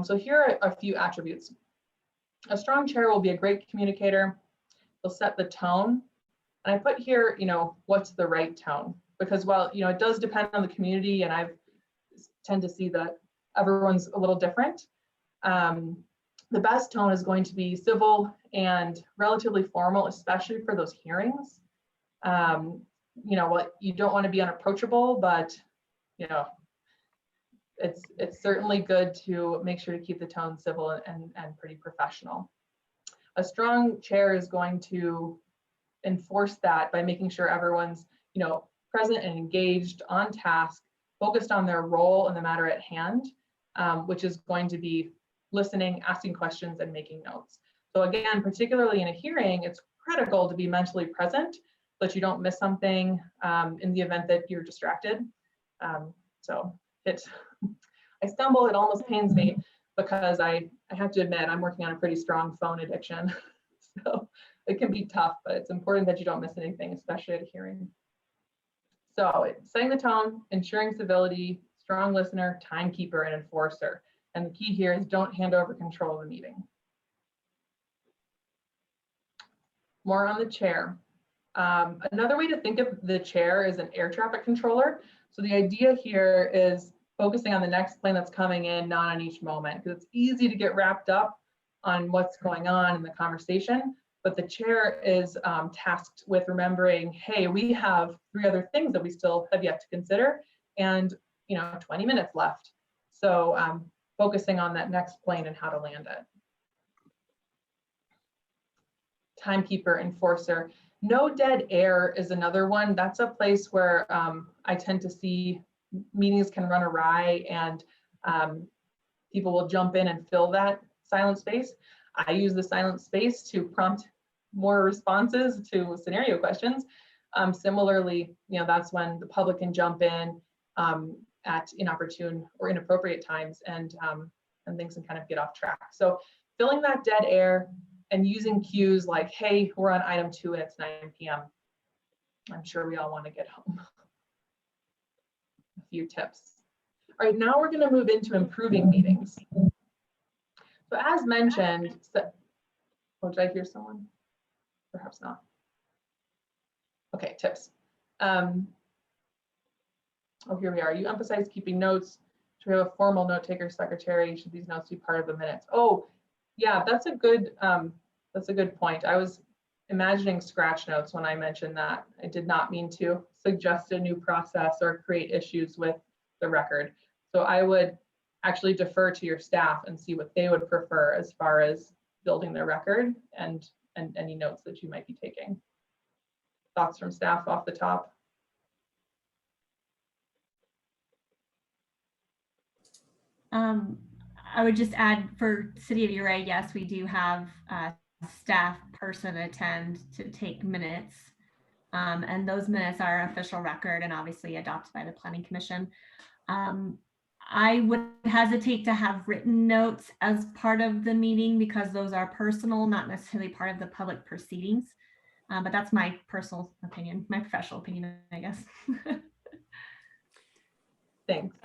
So here are a few attributes. A strong chair will be a great communicator. They'll set the tone. And I put here, what's the right tone? Because while, it does depend on the community, and I tend to see that everyone's a little different. The best tone is going to be civil and relatively formal, especially for those hearings. You don't want to be unapproachable, but it's certainly good to make sure to keep the tone civil and pretty professional. A strong chair is going to enforce that by making sure everyone's present and engaged, on task, focused on their role in the matter at hand, which is going to be listening, asking questions, and making notes. So again, particularly in a hearing, it's critical to be mentally present, but you don't miss something in the event that you're distracted. I stumble, it almost pains me, because I have to admit, I'm working on a pretty strong phone addiction. So it can be tough, but it's important that you don't miss anything, especially at a hearing. So setting the tone, ensuring civility, strong listener, timekeeper, and enforcer. And the key here is don't hand over control of the meeting. More on the chair. Another way to think of the chair is an air traffic controller. So the idea here is focusing on the next plane that's coming in, not on each moment, because it's easy to get wrapped up on what's going on in the conversation. But the chair is tasked with remembering, hey, we have 3 other things that we still have yet to consider, and 20 minutes left. So focusing on that next plane and how to land it. Timekeeper, enforcer. No dead air is another one. That's a place where I tend to see meetings can run awry, and people will jump in and fill that silent space. I use the silent space to prompt more responses to scenario questions. Similarly, that's when the public can jump in at inopportune or inappropriate times, and things can kind of get off track. So filling that dead air and using cues like, hey, we're on item 2 and it's 9 p.m. I'm sure we all want to get home. A few tips. All right, now we're going to move into improving meetings. So as mentioned, oh, did I hear someone? Perhaps not. Okay, tips. Oh, here we are. You emphasize keeping notes. Should we have a formal note taker secretary? Should these notes be part of the minutes? Oh, yeah, that's a good point. I was imagining scratch notes when I mentioned that. I did not mean to suggest a new process or create issues with the record. So I would actually defer to your staff and see what they would prefer as far as building their record and any notes that you might be taking. Thoughts from staff off the top?
I would just add for City of Ouray, yes, we do have a staff person attend to take minutes. And those minutes are official record and obviously adopted by the Planning Commission. I would hesitate to have written notes as part of the meeting because those are personal, not necessarily part of the public proceedings. But that's my personal opinion, my professional opinion, I guess.
Thanks.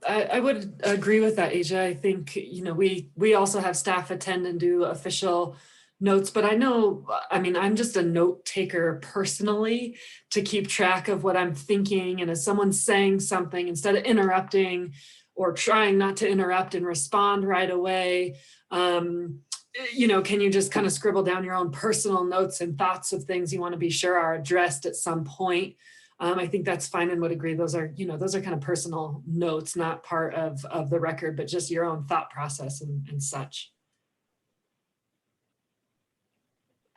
I would agree with that, Asia. I think, you know, we also have staff attend and do official notes, but I know, I mean, I'm just a note taker personally to keep track of what I'm thinking. And as someone's saying something, instead of interrupting or trying not to interrupt and respond right away, you know, can you just kind of scribble down your own personal notes and thoughts of things you want to be sure are addressed at some point? I think that's fine and would agree. Those are, you know, those are kind of personal notes, not part of the record, but just your own thought process and such.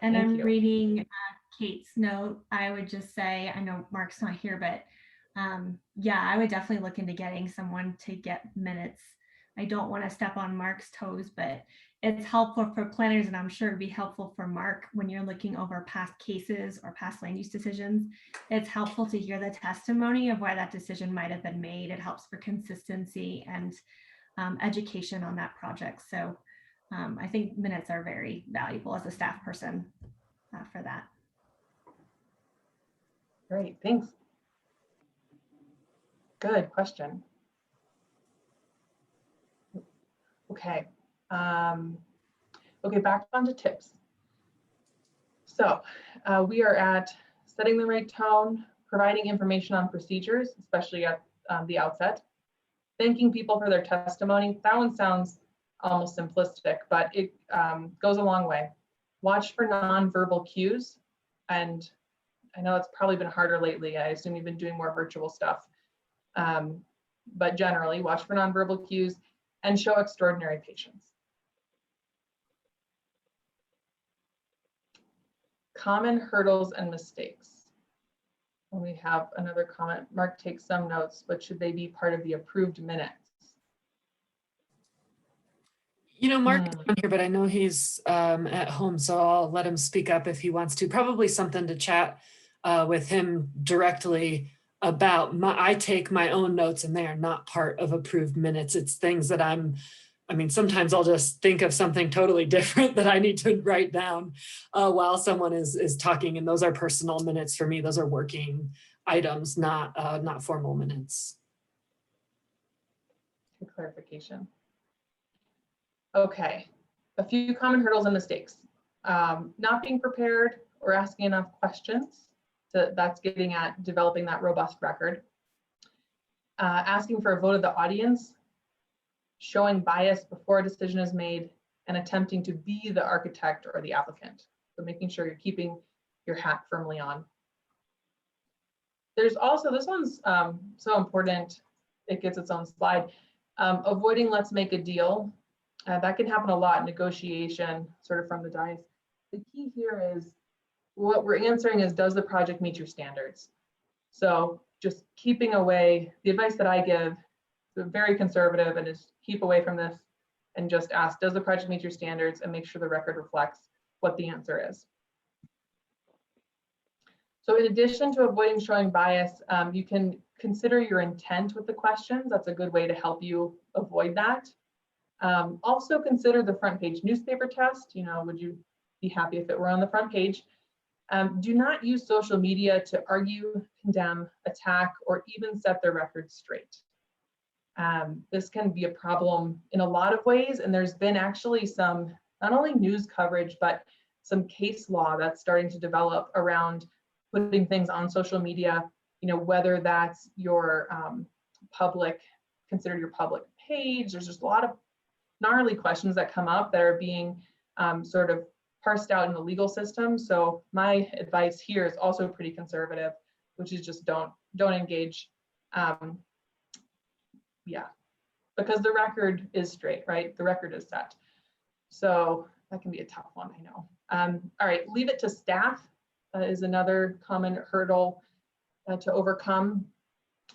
And
Thank
I'm
you.
reading Kate's note. I would just say, I know Mark's not here, but yeah, I would definitely look into getting someone to get minutes. I don't want to step on Mark's toes, but it's helpful for planners, and I'm sure it'd be helpful for Mark when you're looking over past cases or past land use decisions. It's helpful to hear the testimony of why that decision might have been made. It helps for consistency and education on that project. So I think minutes are very valuable as a staff person for that.
Great, thanks. Good question. Okay. Okay, back onto tips. So we are at setting the right tone, providing information on procedures, especially at the outset, thanking people for their testimony. That one sounds almost simplistic, but it goes a long way. Watch for nonverbal cues. And I know it's probably been harder lately. I assume you've been doing more virtual stuff. But generally, watch for nonverbal cues and show extraordinary patience. Common hurdles and mistakes. And we have another comment. Mark takes some notes, but should they be part of the approved minutes?
You know, Mark is on here, but I know he's at home, so I'll let him speak up if he wants to. Probably something to chat with him directly about. I take my own notes and they are not part of approved minutes. It's things that I mean, sometimes I'll just think of something totally different that I need to write down while someone is talking, and those are personal minutes for me. Those are working items, not formal minutes.
Good clarification. Okay, a few common hurdles and mistakes. Not being prepared or asking enough questions. So that's getting at developing that robust record. Asking for a vote of the audience, showing bias before a decision is made, and attempting to be the architect or the applicant. So making sure you're keeping your hat firmly on. There's also, this one's so important, it gets its own slide. Avoiding let's make a deal. That can happen a lot in negotiation, sort of from the dais. The key here is, what we're answering is, does the project meet your standards? So just keeping away, the advice that I give, very conservative, and is keep away from this and just ask, does the project meet your standards, and make sure the record reflects what the answer is. So in addition to avoiding showing bias, you can consider your intent with the questions. That's a good way to help you avoid that. Also consider the front page newspaper test. You know, would you be happy if it were on the front page? Do not use social media to argue, condemn, attack, or even set their records straight. This can be a problem in a lot of ways, and there's been actually some, not only news coverage, but some case law that's starting to develop around putting things on social media, whether that's your considered your public page. There's just a lot of gnarly questions that come up that are being sort of parsed out in the legal system. So my advice here is also pretty conservative, which is just don't engage. Yeah, because the record is straight, right? The record is set. So that can be a tough one, I know. All right, leave it to staff is another common hurdle to overcome,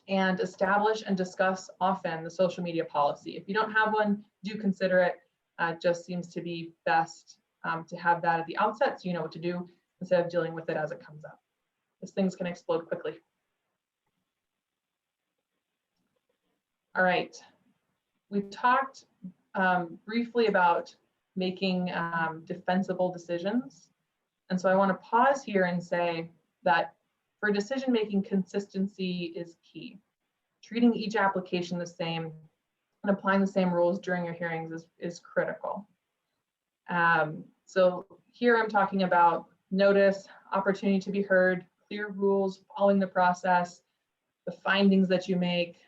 and establish and discuss often the social media policy. If you don't have one, do consider it. It just seems to be best to have that at the outset so you know what to do instead of dealing with it as it comes up, because things can explode quickly. All right, we talked briefly about making defensible decisions. And so I want to pause here and say that for decision-making, consistency is key. Treating each application the same and applying the same rules during your hearings is critical. So here I'm talking about notice, opportunity to be heard, clear rules, following the process, the findings that you make,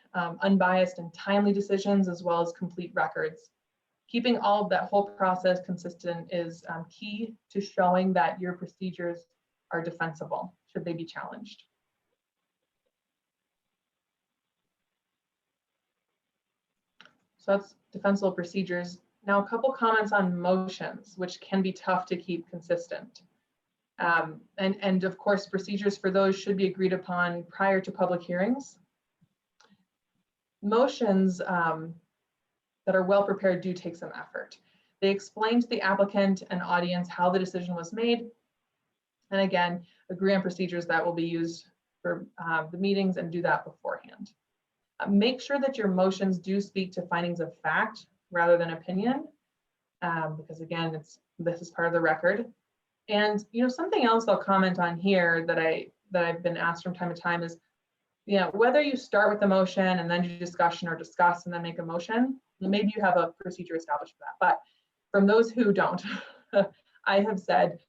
unbiased and timely decisions, as well as complete records. Keeping all of that whole process consistent is key to showing that your procedures are defensible should they be challenged. So that's defensible procedures. Now, a couple comments on motions, which can be tough to keep consistent. And of course, procedures for those should be agreed upon prior to public hearings. Motions that are well prepared do take some effort. They explain to the applicant and audience how the decision was made. And again, agree on procedures that will be used for the meetings and do that beforehand. Make sure that your motions do speak to findings of fact rather than opinion, because again, this is part of the record. And something else I'll comment on here that I've been asked from time to time is, whether you start with the motion and then do discussion, or discuss and then make a motion, maybe you have a procedure established for that. But from those who don't, I have said,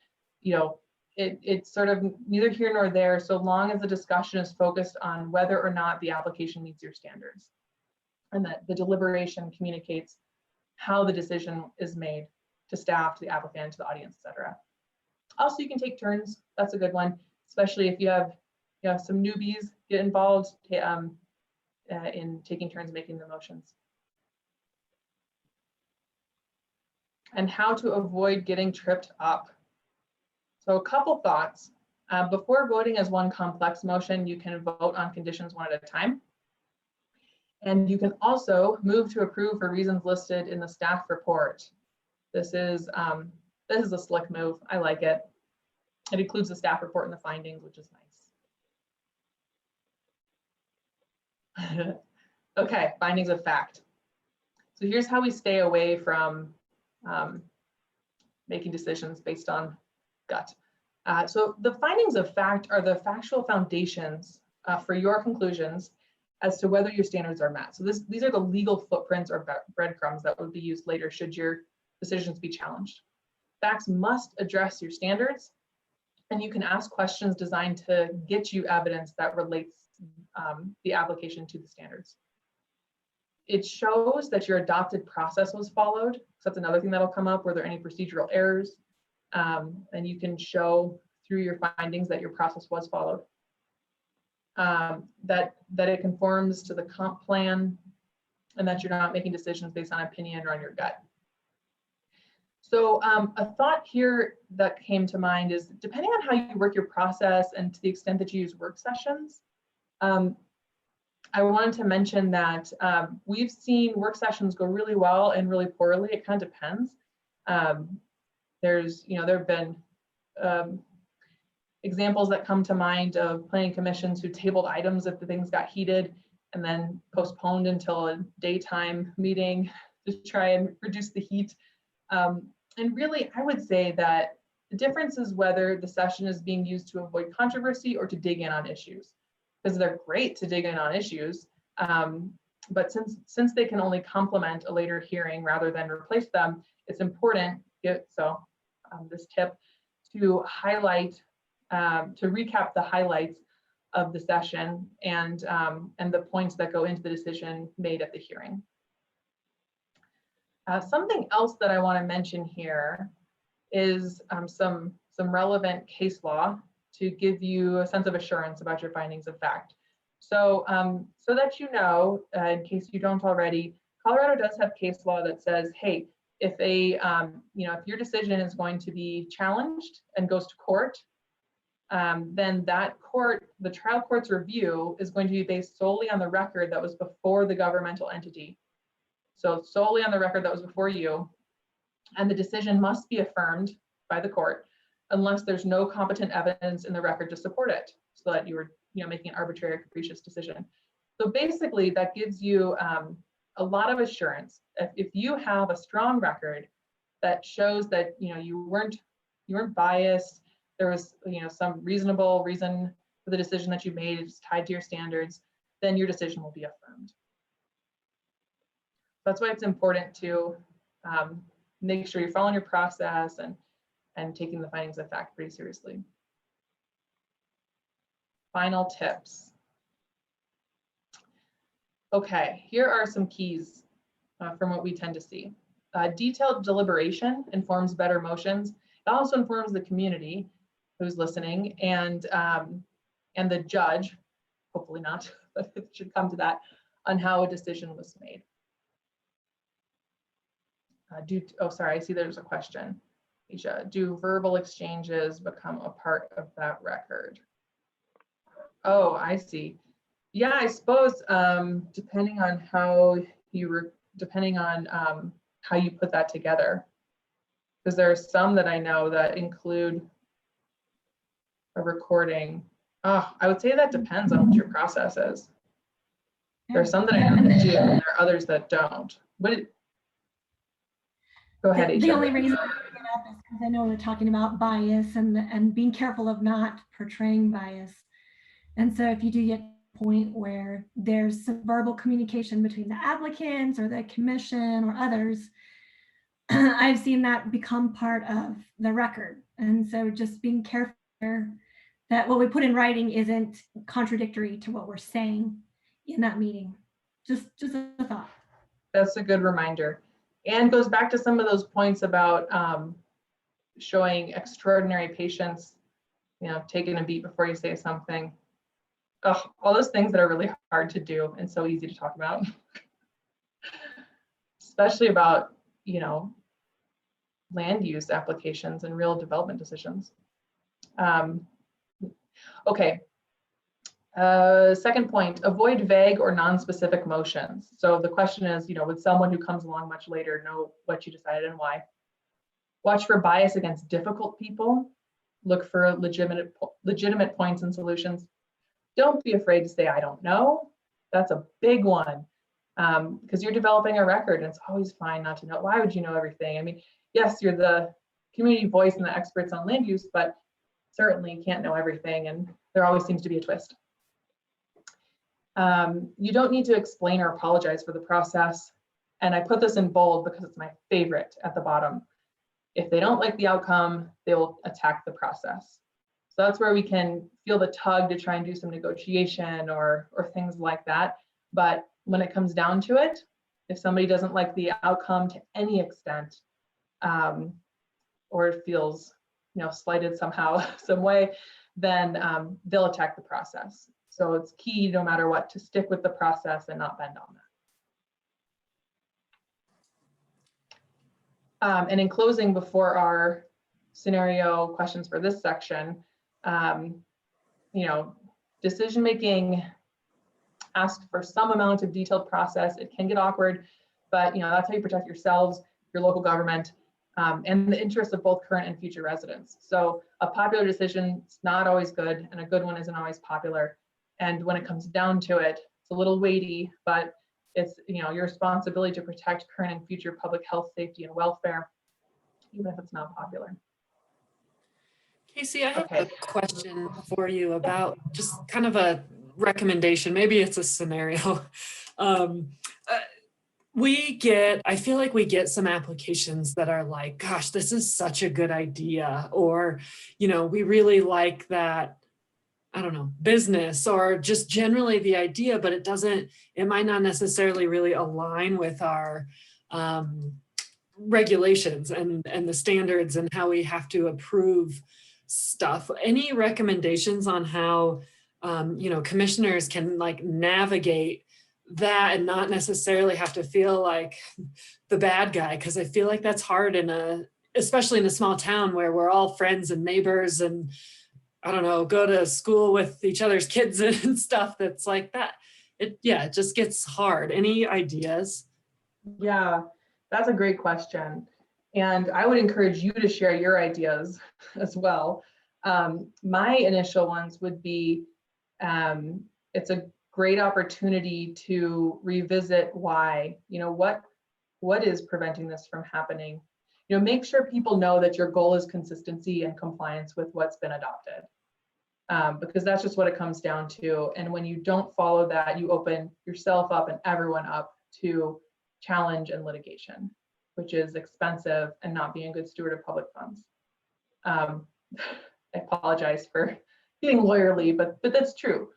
it's sort of neither here nor there, so long as the discussion is focused on whether or not the application meets your standards, and that the deliberation communicates how the decision is made to staff, to the applicant, to the audience, etc. Also, you can take turns. That's a good one, especially if you have some newbies get involved in taking turns making the motions. And how to avoid getting tripped up. So a couple thoughts. Before voting as one complex motion, you can vote on conditions one at a time. And you can also move to approve for reasons listed in the staff report. This is a slick move. I like it. It includes the staff report and the findings, which is nice. Okay, findings of fact. So here's how we stay away from making decisions based on gut. So the findings of fact are the factual foundations for your conclusions as to whether your standards are met. So these are the legal footprints or breadcrumbs that would be used later should your decisions be challenged. Facts must address your standards, and you can ask questions designed to get you evidence that relates the application to the standards. It shows that your adopted process was followed. So that's another thing that'll come up. Were there any procedural errors? And you can show through your findings that your process was followed. That it conforms to the comp plan, and that you're not making decisions based on opinion or on your gut. So a thought here that came to mind is, depending on how you work your process and to the extent that you use work sessions, I wanted to mention that we've seen work sessions go really well and really poorly. It kind of depends. There have been examples that come to mind of planning commissions who tabled items if the things got heated and then postponed until a daytime meeting to try and reduce the heat. And really, I would say that the difference is whether the session is being used to avoid controversy or to dig in on issues, because they're great to dig in on issues. But since they can only complement a later hearing rather than replace them, it's important, this tip, to highlight, to recap the highlights of the session and the points that go into the decision made at the hearing. Something else that I want to mention here is some relevant case law to give you a sense of assurance about your findings of fact. So, so that you know, in case you don't already, Colorado does have case law that says, hey, if if your decision is going to be challenged and goes to court, then the trial court's review is going to be based solely on the record that was before the governmental entity. So solely on the record that was before you, and the decision must be affirmed by the court unless there's no competent evidence in the record to support it, so that you were making an arbitrary or capricious decision. So basically that gives you a lot of assurance. If you have a strong record that shows that you weren't biased, there was some reasonable reason for the decision that you made, it's tied to your standards, then your decision will be affirmed. That's why it's important to make sure you're following your process and taking the findings of fact pretty seriously. Final tips. Okay, here are some keys from what we tend to see. Detailed deliberation informs better motions. It also informs the community who's listening and the judge, hopefully not, but it should come to that, on how a decision was made. I see there's a question. Aisha, do verbal exchanges become a part of that record? Oh, I see. Yeah, I suppose depending on how you put that together, because there are some that I know that include a recording. I would say that depends on what your process is. There are some that I know that do, and there are others that don't. Go ahead, Aisha.
The only reason I bring it up is because I know we're talking about bias and being careful of not portraying bias. And so if you do get to a point where there's some verbal communication between the applicants or the commission or others, I've seen that become part of the record. And so just being careful that what we put in writing isn't contradictory to what we're saying in that meeting. Just a thought.
That's a good reminder. And goes back to some of those points about showing extraordinary patience, taking a beat before you say something. All those things that are really hard to do and so easy to talk about, especially about, land use applications and real development decisions. Okay. Second point, avoid vague or non-specific motions. So the question is, would someone who comes along much later know what you decided and why? Watch for bias against difficult people. Look for legitimate points and solutions. Don't be afraid to say, I don't know. That's a big one because you're developing a record and it's always fine not to know. Why would you know everything? I mean, yes, you're the community voice and the experts on land use, but certainly you can't know everything and there always seems to be a twist. You don't need to explain or apologize for the process. And I put this in bold because it's my favorite at the bottom. If they don't like the outcome, they will attack the process. So that's where we can feel the tug to try and do some negotiation or things like that. But when it comes down to it, if somebody doesn't like the outcome to any extent, or feels slighted somehow, some way, then they'll attack the process. So it's key, no matter what, to stick with the process and not bend on that. And in closing, before our scenario questions for this section, decision-making asks for some amount of detailed process. It can get awkward, but that's how you protect yourselves, your local government, and the interests of both current and future residents. So a popular decision is not always good, and a good one isn't always popular. And when it comes down to it, it's a little weighty, but it's your responsibility to protect current and future public health, safety, and welfare, even if it's not popular.
Casey, I have a question for you about just kind of a recommendation, maybe it's a scenario. Um, uh, I feel like we get some applications that are like, gosh, this is such a good idea. Or, we really like that, I don't know, business or just generally the idea, but it might not necessarily really align with our regulations and the standards and how we have to approve stuff. Any recommendations on how, commissioners can like navigate that and not necessarily have to feel like the bad guy? Because I feel like that's hard especially in a small town where we're all friends and neighbors and I don't know, go to school with each other's kids and stuff that's like that. It just gets hard. Any ideas?
Yeah, that's a great question. And I would encourage you to share your ideas as well. My initial ones would be, it's a great opportunity to revisit why, what is preventing this from happening? Make sure people know that your goal is consistency and compliance with what's been adopted. Because that's just what it comes down to. And when you don't follow that, you open yourself up and everyone up to challenge and litigation, which is expensive and not being a good steward of public funds. I apologize for being lawyerly, but that's true.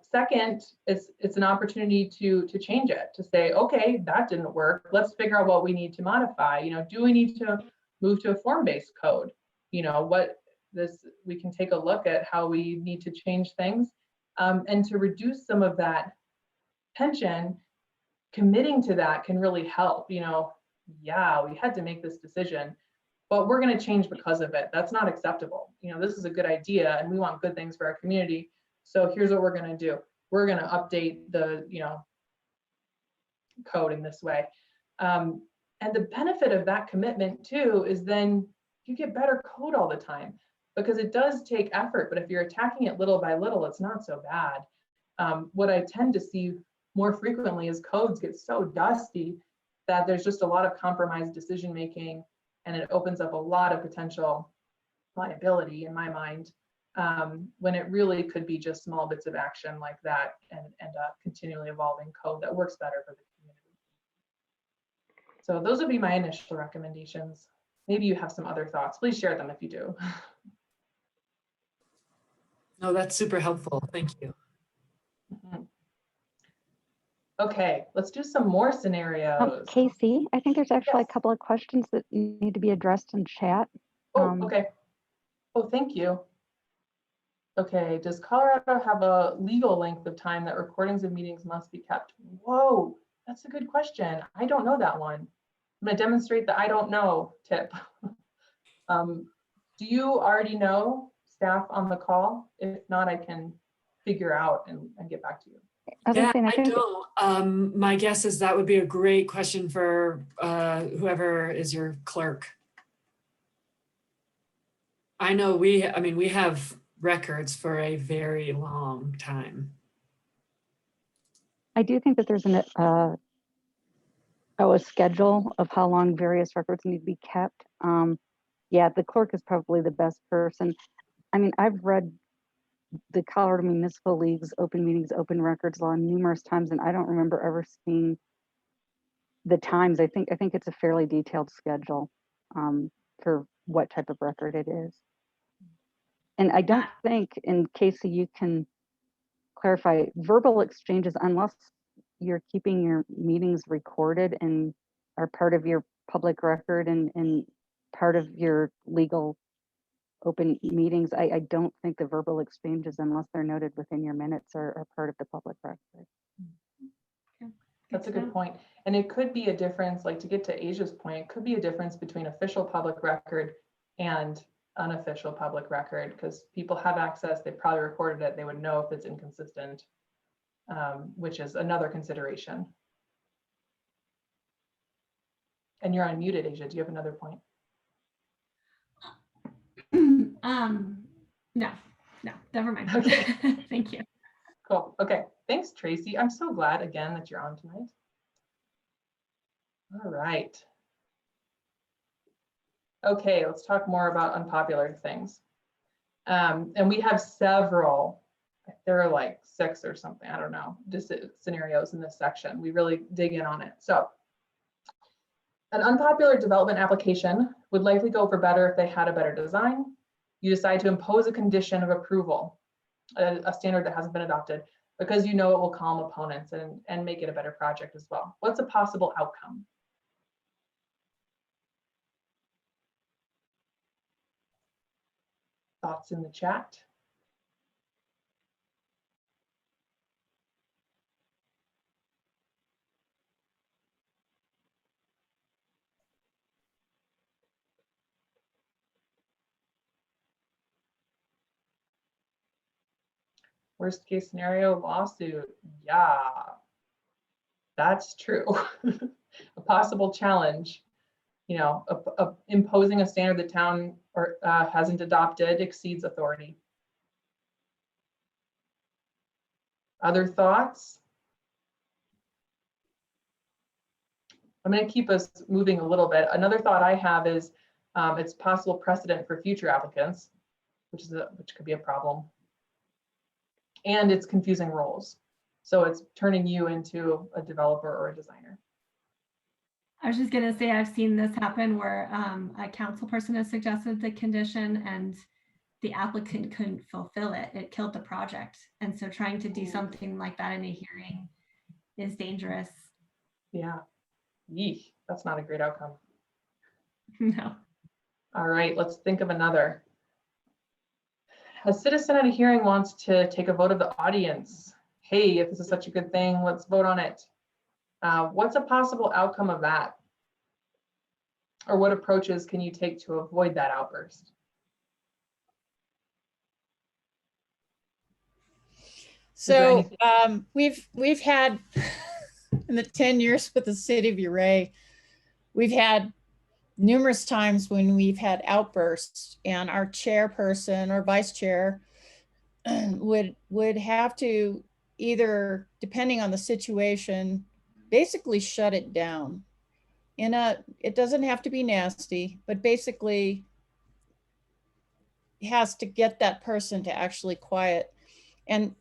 Second, it's an opportunity to change it, to say, okay, that didn't work. Let's figure out what we need to modify. Do we need to move to a form-based code? We can take a look at how we need to change things, and to reduce some of that tension. Committing to that can really help. Yeah, we had to make this decision, but we're going to change because of it. That's not acceptable. This is a good idea and we want good things for our community. So here's what we're going to do. We're going to update the, code in this way. And the benefit of that commitment too is then you get better code all the time, because it does take effort, but if you're attacking it little by little, it's not so bad. What I tend to see more frequently is codes get so dusty that there's just a lot of compromised decision-making, and it opens up a lot of potential liability in my mind, when it really could be just small bits of action like that and a continually evolving code that works better for the community. So those would be my initial recommendations. Maybe you have some other thoughts. Please share them if you do.
No, that's super helpful. Thank you.
Okay, let's do some more scenarios.
Casey, I think there's actually
Yes.
a couple of questions that need to be addressed in chat.
Oh, okay. Oh, thank you. Okay, does Colorado have a legal length of time that recordings of meetings must be kept? Whoa, that's a good question. I don't know that one. I'm going to demonstrate the I don't know tip. Do you already know, staff on the call? If not, I can figure out and get back to you.
I don't. My guess is that would be a great question for whoever is your clerk. I know we have records for a very long time.
I do think that there's a schedule of how long various records need to be kept. Yeah, the clerk is probably the best person. I've read the Colorado Municipal League's open meetings, open records law numerous times, and I don't remember ever seeing the times. I think it's a fairly detailed schedule for what type of record it is. And I don't think, in Casey, you can clarify, verbal exchanges, unless you're keeping your meetings recorded and are part of your public record and part of your legal open meetings, I don't think the verbal exchanges, unless they're noted within your minutes, are part of the public record.
That's a good point. And it could be a difference, like to get to Asia's point, it could be a difference between official public record and unofficial public record, because people have access, they probably recorded it, they would know if it's inconsistent, which is another consideration. And you're unmuted, Asia. Do you have another point?
No, never mind.
Okay.
Thank you.
Cool. Okay. Thanks, Tracy. I'm so glad again that you're on tonight. All right. Okay, let's talk more about unpopular things. And we have several. there are like 6 or something, I don't know, just scenarios in this section. We really dig in on it. So an unpopular development application would likely go for better if they had a better design. You decide to impose a condition of approval, a standard that hasn't been adopted, because you know it will calm opponents and make it a better project as well. What's a possible outcome? Thoughts in the chat? Worst case scenario, lawsuit. Yeah, that's true. A possible challenge, you know, imposing a standard the town or hasn't adopted exceeds authority. Other thoughts? I'm going to keep us moving a little bit. Another thought I have is it's possible precedent for future applicants, which could be a problem. And it's confusing roles. So it's turning you into a developer or a designer.
I was just gonna say, I've seen this happen where a council person has suggested the condition and the applicant couldn't fulfill it. It killed the project. And so trying to do something like that in a hearing is dangerous.
Yeah. Yeesh, that's not a great outcome.
No.
All right, let's think of another. A citizen at a hearing wants to take a vote of the audience. Hey, if this is such a good thing, let's vote on it. What's a possible outcome of that? Or what approaches can you take to avoid that outburst?
So we've had in the 10 years with the city of Ouray, we've had numerous times when we've had outbursts, and our chairperson or vice chair would have to either, depending on the situation, basically shut it down. It doesn't have to be nasty, but basically has to get that person to actually quiet. And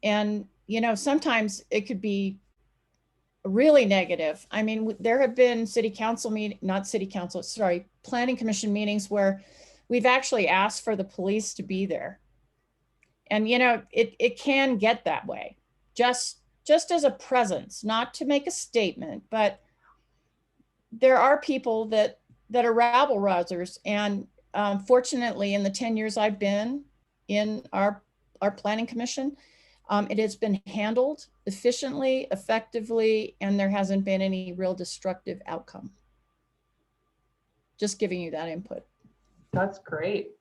you know, sometimes it could be really negative. I mean, there have been planning commission meetings where we've actually asked for the police to be there. And, you know, it can get that way, just as a presence, not to make a statement, but there are people that are rabble rousers. And fortunately, in the 10 years I've been in our planning commission, it has been handled efficiently, effectively, and there hasn't been any real destructive outcome. Just giving you that input.
That's great.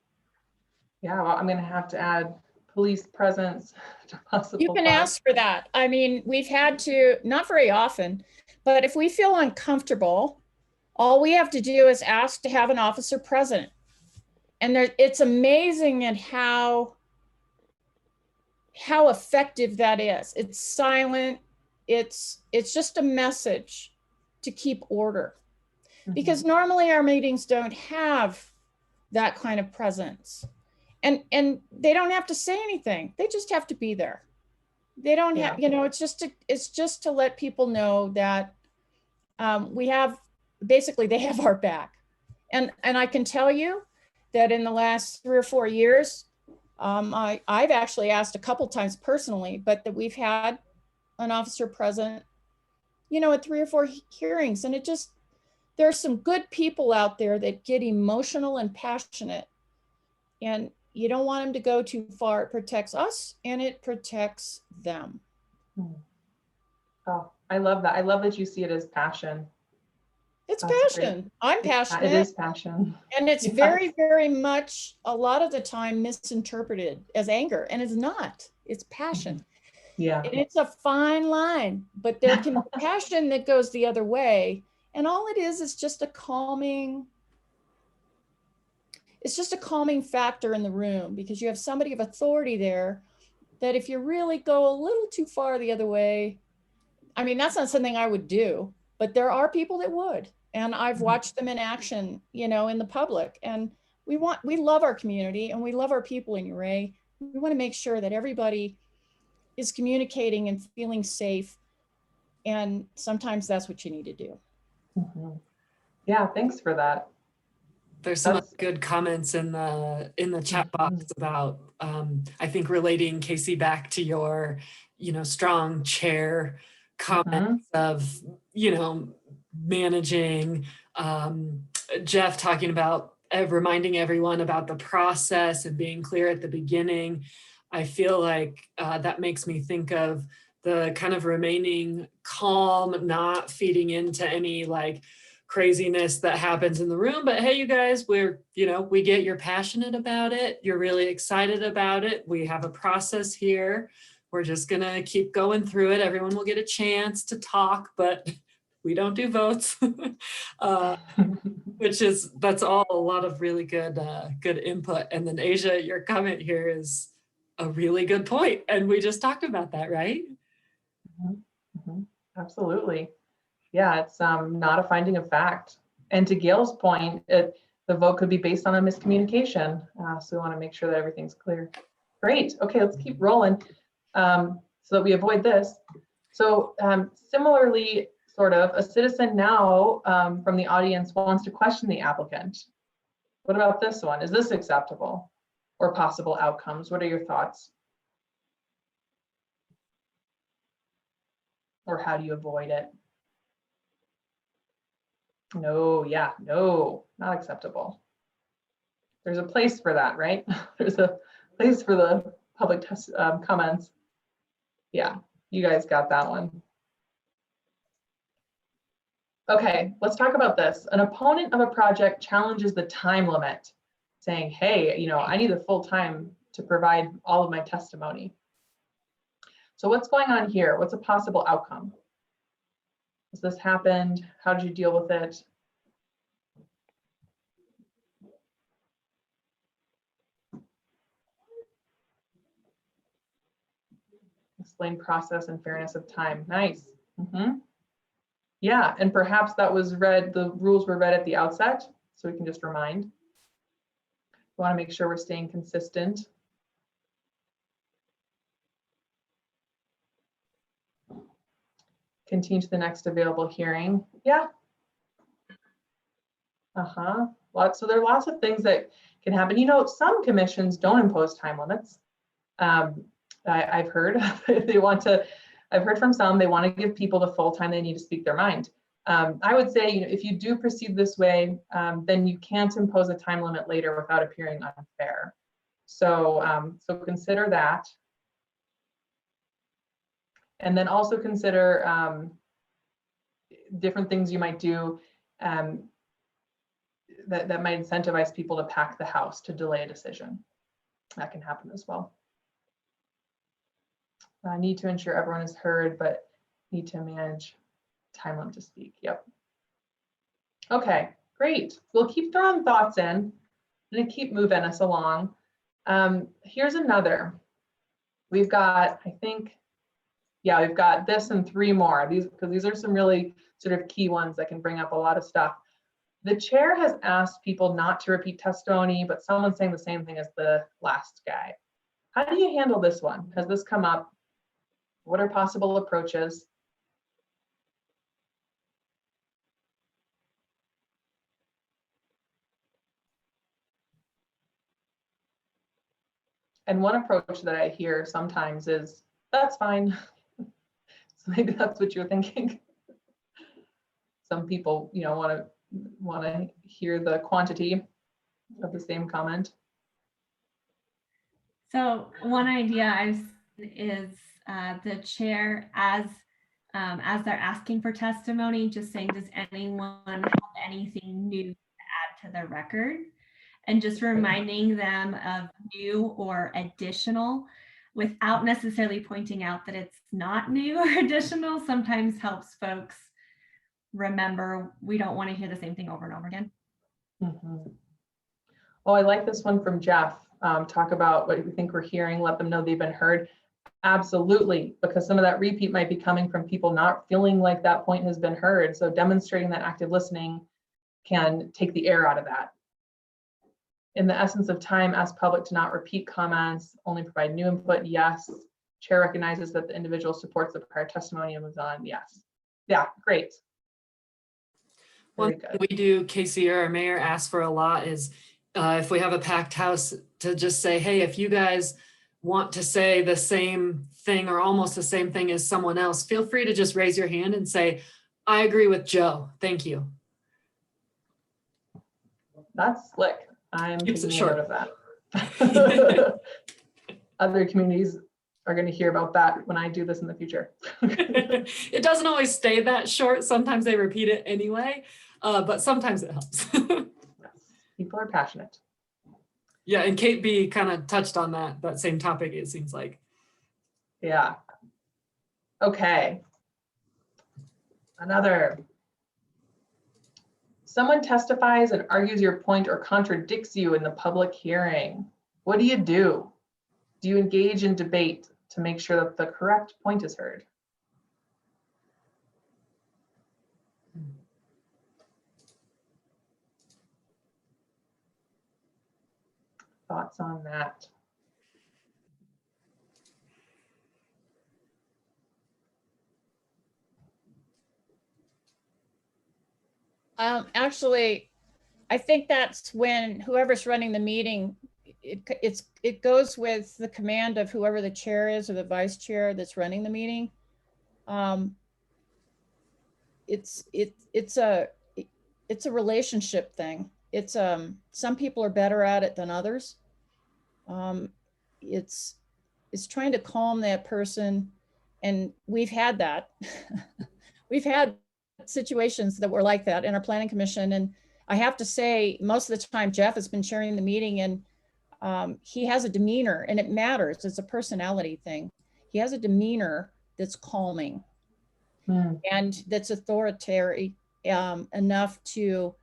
Yeah, well, I'm going to have to add police presence to possible.
You can ask for that. I mean, we've had to, not very often, but if we feel uncomfortable, all we have to do is ask to have an officer present. And it's amazing at how effective that is. It's silent. It's just a message to keep order. Mm-hmm. Because normally our meetings don't have that kind of presence. And they don't have to say anything. They just have to be there. They don't have, you know, it's just to let people know that we have, basically they have our back. And I can tell you that in the last 3 or 4 years, I've actually asked a couple times personally, but that we've had an officer present, you know, at 3 or 4 hearings. And there are some good people out there that get emotional and passionate, and you don't want them to go too far. It protects us and it protects them.
Oh, I love that. I love that you see it as passion.
It's passion. Great. I'm passionate.
It is passion.
And it's very, very much a lot of the time misinterpreted as anger, and it's not. It's passion.
Yeah.
And it's a fine line, but there can be passion that goes the other way. And all it is just a calming, it's just a calming factor in the room, because you have somebody of authority there that if you really go a little too far the other way, I mean, that's not something I would do, but there are people that would. And I've watched them in action, you know, in the public. And we love our community and we love our people in Ouray. We want to make sure that everybody is communicating and feeling safe. And sometimes that's what you need to do.
Mhm. Yeah, thanks for that.
There's some
That's-
good comments in the chat box
Mhm.
about I think relating, Casey, back to your strong chair comments of managing, Jeff talking about reminding everyone about the process and being clear at the beginning. I feel like that makes me think of the kind of remaining calm, not feeding into any like craziness that happens in the room. But hey, you guys, we get you're passionate about it. You're really excited about it. We have a process here. We're just gonna keep going through it. Everyone will get a chance to talk, but we don't do votes. That's all a lot of really good input. And then Asia, your comment here is a really good point. And we just talked about that, right?
Mhm. Absolutely. Yeah, it's not a finding of fact. And to Gail's point, the vote could be based on a miscommunication. So we want to make sure that everything's clear. Great. Okay, let's keep rolling so that we avoid this. So similarly, sort of, a citizen now from the audience wants to question the applicant. What about this one? Is this acceptable or possible outcomes? What are your thoughts? Or how do you avoid it? No, yeah, no, not acceptable. There's a place for that, right? There's a place for the public comments. Yeah, you guys got that one. Okay, let's talk about this. An opponent of a project challenges the time limit, saying, hey, I need the full time to provide all of my testimony. So what's going on here? What's a possible outcome? Has this happened? How did you deal with it? Explain process and fairness of time. Nice. Yeah, and perhaps that was read, the rules were read at the outset, so we can just remind. We want to make sure we're staying consistent. Continue to the next available hearing. Yeah. So there are lots of things that can happen. Some commissions don't impose time limits. I've heard I've heard from some, they want to give people the full time they need to speak their mind. I would say, if you do proceed this way, then you can't impose a time limit later without appearing unfair. So consider that. And then also consider different things you might do that might incentivize people to pack the house to delay a decision. That can happen as well. Need to ensure everyone is heard, but need to manage time limit to speak. Yep. Okay, great. We'll keep throwing thoughts in. I'm going to keep moving us along. Here's another. We've got, I think, yeah, we've got this and 3 more. Because these are some really sort of key ones that can bring up a lot of stuff. The chair has asked people not to repeat testimony, but someone's saying the same thing as the last guy. How do you handle this one? Has this come up? What are possible approaches? And one approach that I hear sometimes is, that's fine. So maybe that's what you're thinking. Some people, want to hear the quantity of the same comment.
So one idea I've seen is the chair, as they're asking for testimony, just saying, does anyone have anything new to add to the record? And just reminding them of new or additional without necessarily pointing out that it's not new or additional, sometimes helps folks remember we don't want to hear the same thing over and over again.
Oh, I like this one from Jeff. Talk about what we think we're hearing, let them know they've been heard. Absolutely, because some of that repeat might be coming from people not feeling like that point has been heard. So demonstrating that active listening can take the air out of that. In the essence of time, ask public to not repeat comments, only provide new input. Yes. Chair recognizes that the individual supports the prior testimony and moves on. Yes. Yeah, great. Very
One thing
good.
we do, Casey, or our mayor asks for a lot is if we have a packed house, to just say, hey, if you guys want to say the same thing or almost the same thing as someone else, feel free to just raise your hand and say, I agree with Joe. Thank you.
That's slick. I'm
Keeps it
taking a
short.
note of that. Other communities are going to hear about that when I do this in the future.
It doesn't always stay that short. Sometimes they repeat it anyway, but sometimes it helps.
People are passionate.
Yeah, and Kate B kind of touched on that same topic, it seems like.
Yeah. Okay. Another. Someone testifies and argues your point or contradicts you in the public hearing. What do? Do you engage in debate to make sure that the correct point is heard? Thoughts on that?
Actually, I think that's when whoever's running the meeting, it goes with the command of whoever the chair is or the vice chair that's running the meeting. It's a relationship thing. It's some people are better at it than others. It's trying to calm that person, and we've had that. We've had situations that were like that in our planning commission, and I have to say, most of the time Jeff has been chairing the meeting, and he has a demeanor, and it matters. It's a personality thing. He has a demeanor that's calming and that's authoritarian enough to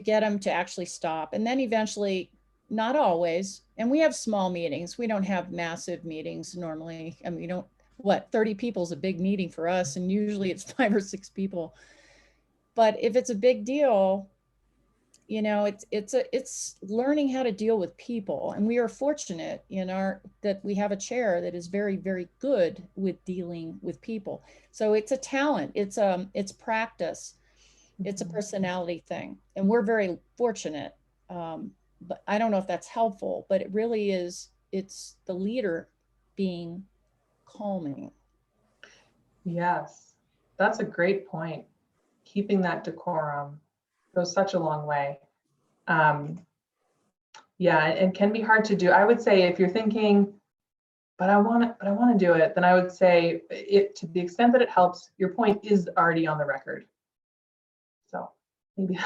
get him to actually stop. And then eventually, not always, and we have small meetings. We don't have massive meetings normally. I mean, 30 people is a big meeting for us, and usually it's 5 or 6 people. But if it's a big deal, it's learning how to deal with people. And we are fortunate that we have a chair that is very, very good with dealing with people. So it's a talent, it's practice, it's a personality thing. And we're very fortunate. But I don't know if that's helpful, but it really is, it's the leader being calming.
Yes, that's a great point. Keeping that decorum goes such a long way. Yeah, it can be hard to do. I would say if you're thinking, but I want to do it, then I would say it, to the extent that it helps, your point is already on the record. So maybe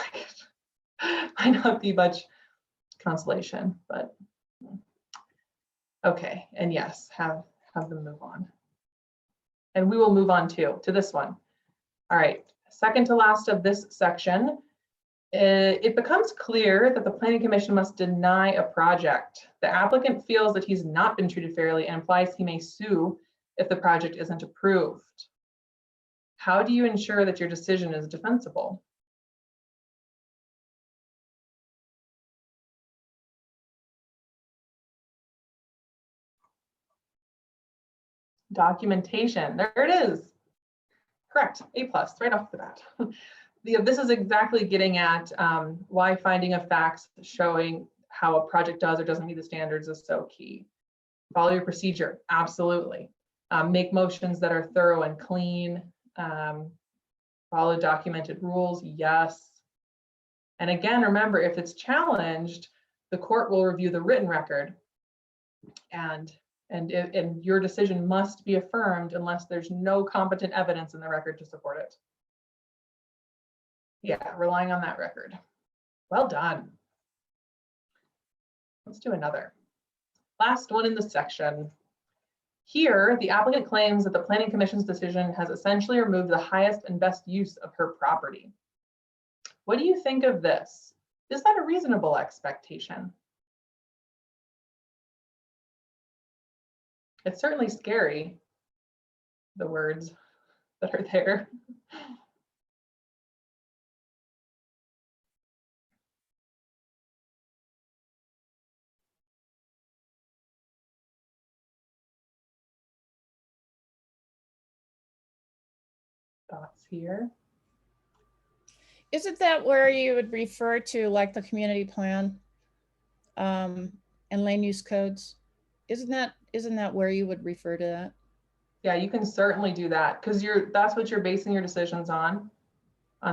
that might not be much consolation, but okay. And yes, have them move on. And we will move on to this one. All right, second to last of this section. It becomes clear that the Planning Commission must deny a project. The applicant feels that he's not been treated fairly and implies he may sue if the project isn't approved. How do you ensure that your decision is defensible? Documentation, there it is. Correct, A+, right off the bat. This is exactly getting at why finding of facts showing how a project does or doesn't meet the standards is so key. Follow your procedure, absolutely. Make motions that are thorough and clean. Follow documented rules, yes. And again, remember, if it's challenged, the court will review the written record, and your decision must be affirmed unless there's no competent evidence in the record to support it. Yeah, relying on that record. Well done. Let's do another. Last one in the section. Here, the applicant claims that the Planning Commission's decision has essentially removed the highest and best use of her property. What do you think of this? Is that a reasonable expectation? It's certainly scary, the words that are there. thoughts here.
Isn't that where you would refer to like the community plan and land use codes? Isn't that where you would refer to that?
Yeah, you can certainly do that because that's what you're basing your decisions on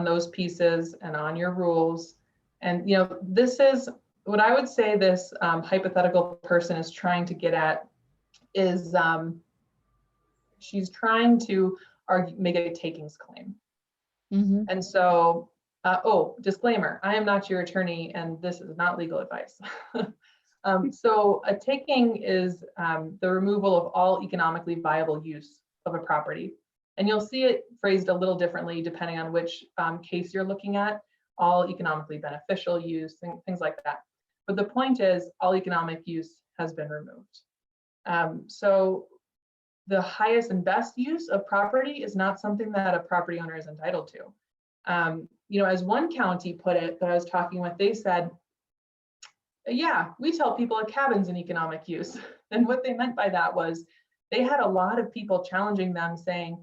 those pieces and on your rules. And you know, this is what I would say this hypothetical person is trying to get at is she's trying to make a takings claim.
Mm-hmm.
And so, oh, disclaimer, I am not your attorney and this is not legal advice. So a taking is the removal of all economically viable use of a property. And you'll see it phrased a little differently depending on which case you're looking at, all economically beneficial use, things like that. But the point is all economic use has been removed. So the highest and best use of property is not something that a property owner is entitled to. You know, as one county put it that I was talking with, they said, yeah, we tell people a cabin's an economic use. And what they meant by that was they had a lot of people challenging them saying,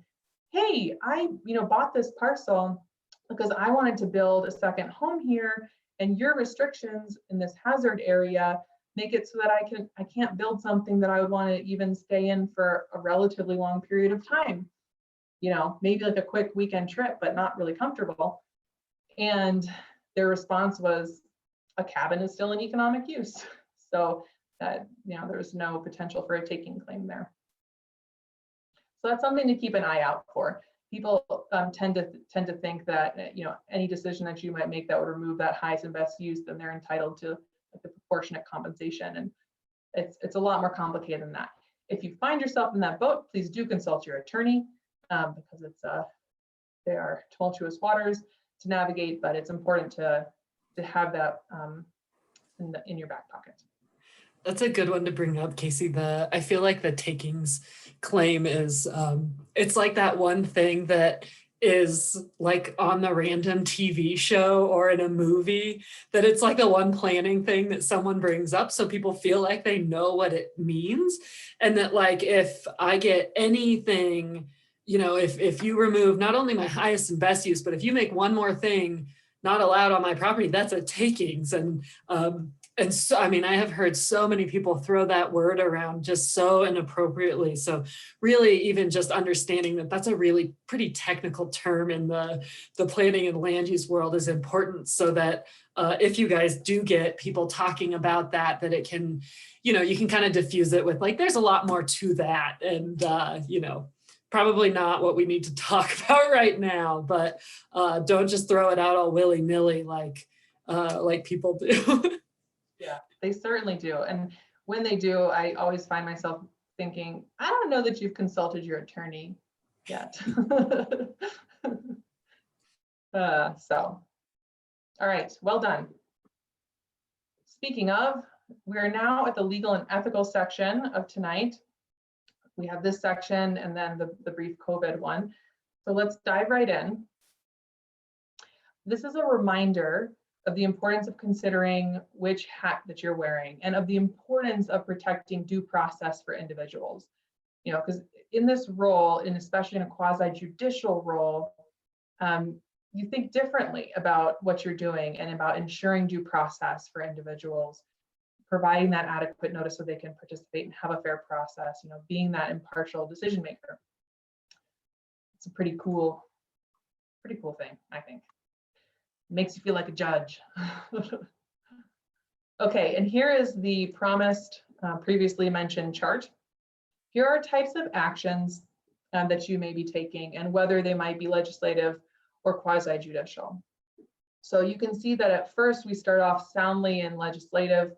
hey, I bought this parcel because I wanted to build a second home here, and your restrictions in this hazard area make it so that I can't build something that I would want to even stay in for a relatively long period of time. You know, maybe like a quick weekend trip, but not really comfortable. And their response was, a cabin is still an economic use. So that, there's no potential for a taking claim there. So that's something to keep an eye out for. People tend to think that, any decision that you might make that would remove that highest and best use, then they're entitled to like the proportionate compensation. And it's a lot more complicated than that. If you find yourself in that boat, please do consult your attorney because they are tumultuous waters to navigate, but it's important to have that in your back pocket.
That's a good one to bring up, Casey. I feel like the takings claim is, it's like that one thing that is like on the random TV show or in a movie, that it's like the one planning thing that someone brings up so people feel like they know what it means. And that like, if I get anything, if you remove not only my highest and best use, but if you make one more thing not allowed on my property, that's a takings. And so, I mean, I have heard so many people throw that word around just so inappropriately. So really even just understanding that that's a really pretty technical term in the planning and land use world is important, so that if you guys do get people talking about that it can, you can kind of diffuse it with like, there's a lot more to that. And, probably not what we need to talk about right now, but don't just throw it out all willy-nilly like people do.
Yeah, they certainly do. And when they do, I always find myself thinking, I don't know that you've consulted your attorney yet. All right, well done. Speaking of, we're now at the legal and ethical section of tonight. We have this section and then the brief COVID one. So let's dive right in. This is a reminder of the importance of considering which hat that you're wearing and of the importance of protecting due process for individuals. Because in this role, and especially in a quasi-judicial role, you think differently about what you're doing and about ensuring due process for individuals, providing that adequate notice so they can participate and have a fair process, being that impartial decision maker. It's a pretty cool thing, I think. Makes you feel like a judge. Okay, and here is the promised previously mentioned chart. Here are types of actions that you may be taking and whether they might be legislative or quasi-judicial. So you can see that at first we start off soundly in legislative,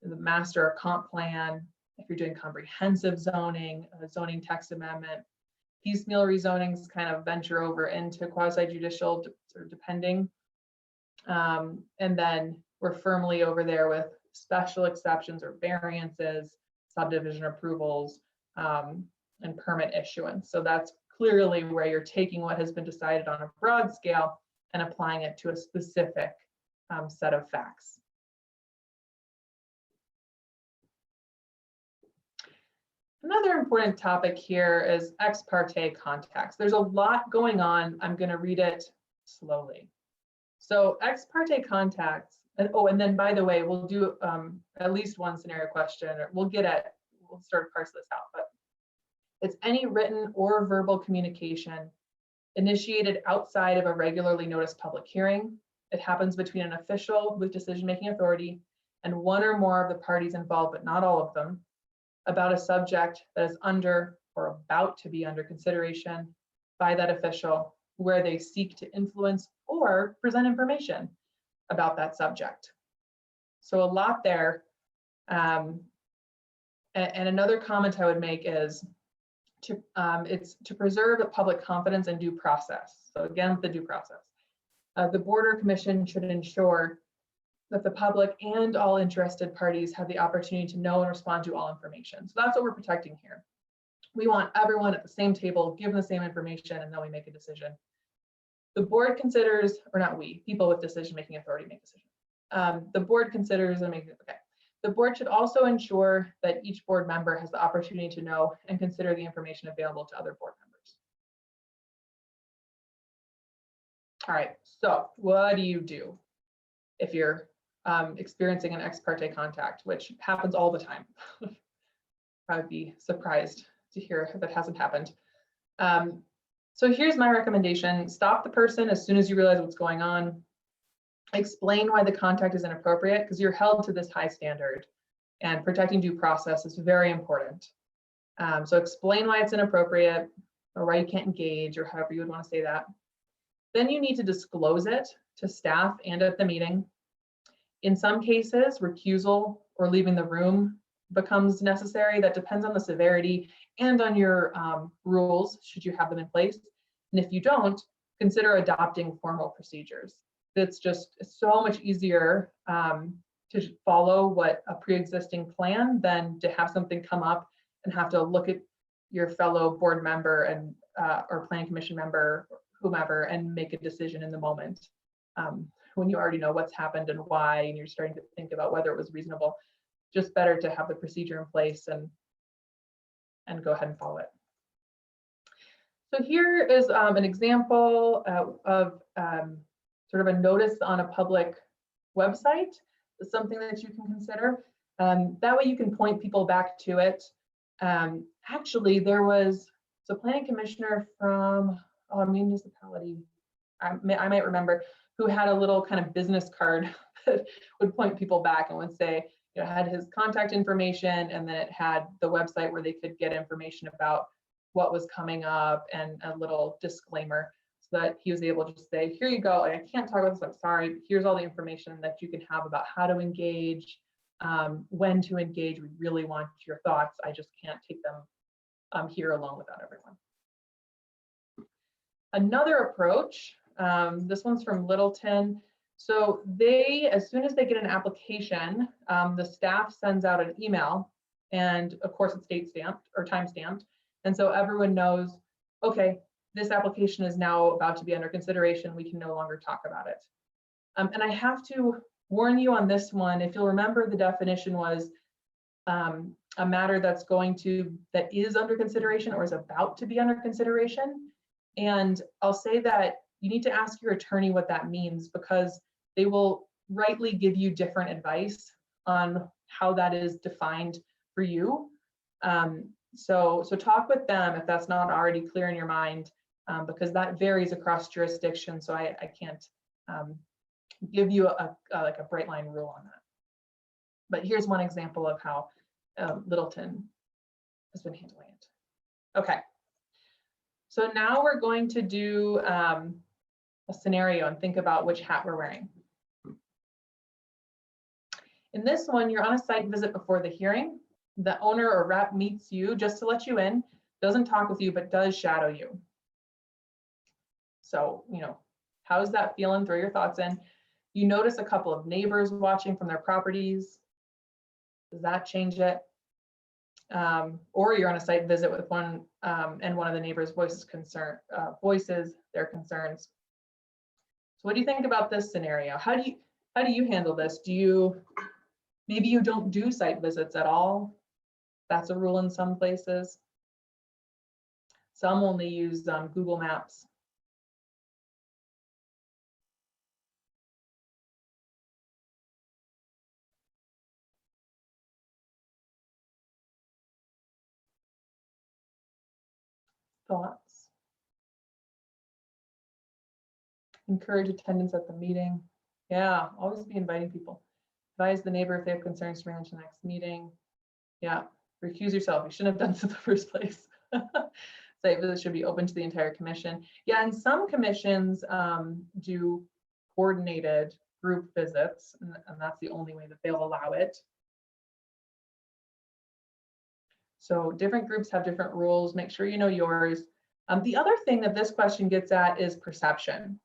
the master or comp plan, if you're doing comprehensive zoning, zoning text amendment, piecemeal rezonings kind of venture over into quasi-judicial, sort of depending. And then we're firmly over there with special exceptions or variances, subdivision approvals, and permit issuance. So that's clearly where you're taking what has been decided on a broad scale and applying it to a specific set of facts. Another important topic here is ex parte contacts. There's a lot going on. I'm going to read it slowly. So ex parte contacts, and oh, and then by the way, we'll do at least one scenario question, or we'll start to parse this out, but it's any written or verbal communication initiated outside of a regularly noticed public hearing. It happens between an official with decision-making authority and one or more of the parties involved, but not all of them, about a subject that is under or about to be under consideration by that official, where they seek to influence or present information about that subject. So a lot there. And another comment I would make is it's to preserve the public confidence and due process. So again, the due process. The Board or Commission should ensure that the public and all interested parties have the opportunity to know and respond to all information. So that's what we're protecting here. We want everyone at the same table, given the same information, and then we make a decision. The board considers, or not we, people with decision-making authority make decisions. The board considers and makes, okay. The board should also ensure that each board member has the opportunity to know and consider the information available to other board members. All right, so what do you do if you're experiencing an ex parte contact, which happens all the time? I would be surprised to hear if it hasn't happened. So here's my recommendation. Stop the person as soon as you realize what's going on. Explain why the contact is inappropriate, because you're held to this high standard, and protecting due process is very important. So explain why it's inappropriate, or why you can't engage, or however you would want to say that. Then you need to disclose it to staff and at the meeting. In some cases, recusal or leaving the room becomes necessary. That depends on the severity and on your rules, should you have them in place. And if you don't, consider adopting formal procedures. It's so much easier to follow what a pre-existing plan than to have something come up and have to look at your fellow board member and or planning commission member, whomever, and make a decision in the moment. When you already know what's happened and why, and you're starting to think about whether it was reasonable, just better to have the procedure in place and go ahead and follow it. So here is an example of sort of a notice on a public website. It's something that you can consider. That way you can point people back to it. Actually, there was a planning commissioner from a municipality, I might remember, who had a little kind of business card that would point people back and would say, you know, had his contact information, and then it had the website where they could get information about what was coming up and a little disclaimer, so that he was able to say, here you go, I can't talk about this, I'm sorry, here's all the information that you can have about how to engage, when to engage. We really want your thoughts. I just can't take them here alone without everyone. Another approach, this one's from Littleton. So they, as soon as they get an application, the staff sends out an email, and of course it's date stamped or time stamped. And so everyone knows, okay, this application is now about to be under consideration. We can no longer talk about it. And I have to warn you on this one. If you'll remember, the definition was a matter that is under consideration or is about to be under consideration. And I'll say that you need to ask your attorney what that means, because they will rightly give you different advice on how that is defined for you. So talk with them if that's not already clear in your mind, because that varies across jurisdictions. So I can't give you like a bright line rule on that. But here's one example of how Littleton has been handling it. Okay. So now we're going to do a scenario and think about which hat we're wearing. In this one, you're on a site visit before the hearing. The owner or rep meets you just to let you in, doesn't talk with you, but does shadow you. So, you know, how's that feeling? Throw your thoughts in. You notice a couple of neighbors watching from their properties. Does that change it? Or you're on a site visit with one and one of the neighbors voices their concerns. So what do you think about this scenario? How do you handle this? Maybe you don't do site visits at all? That's a rule in some places. Some only use Google Maps. Thoughts? Encourage attendance at the meeting. Yeah, always be inviting people. Advise the neighbor if they have concerns to bring them to the next meeting. Yeah, recuse yourself. You shouldn't have done this in the first place. Site visits should be open to the entire commission. Yeah, and some commissions do coordinated group visits, and that's the only way that they'll allow it. So different groups have different rules. Make sure you know yours. The other thing that this question gets at is perception.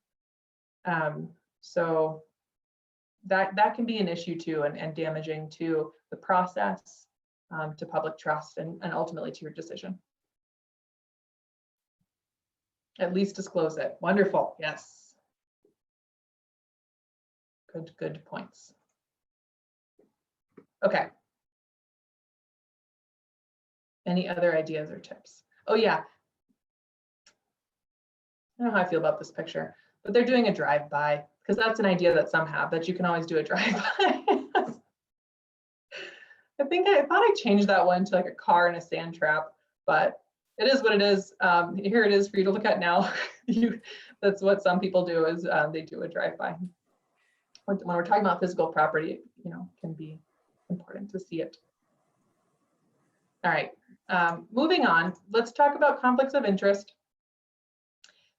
So that can be an issue too, and damaging to the process, to public trust, and ultimately to your decision. At least disclose it. Wonderful. Yes. Good points. Okay. Any other ideas or tips? Oh yeah. I don't know how I feel about this picture, but they're doing a drive-by, because that's an idea that some have, that you can always do a drive-by. I thought I changed that one to like a car and a sand trap, but it is what it is. Here it is for you to look at now. That's what some people do, is they do a drive-by. When we're talking about physical property, can be important to see it. All right, moving on. Let's talk about conflicts of interest.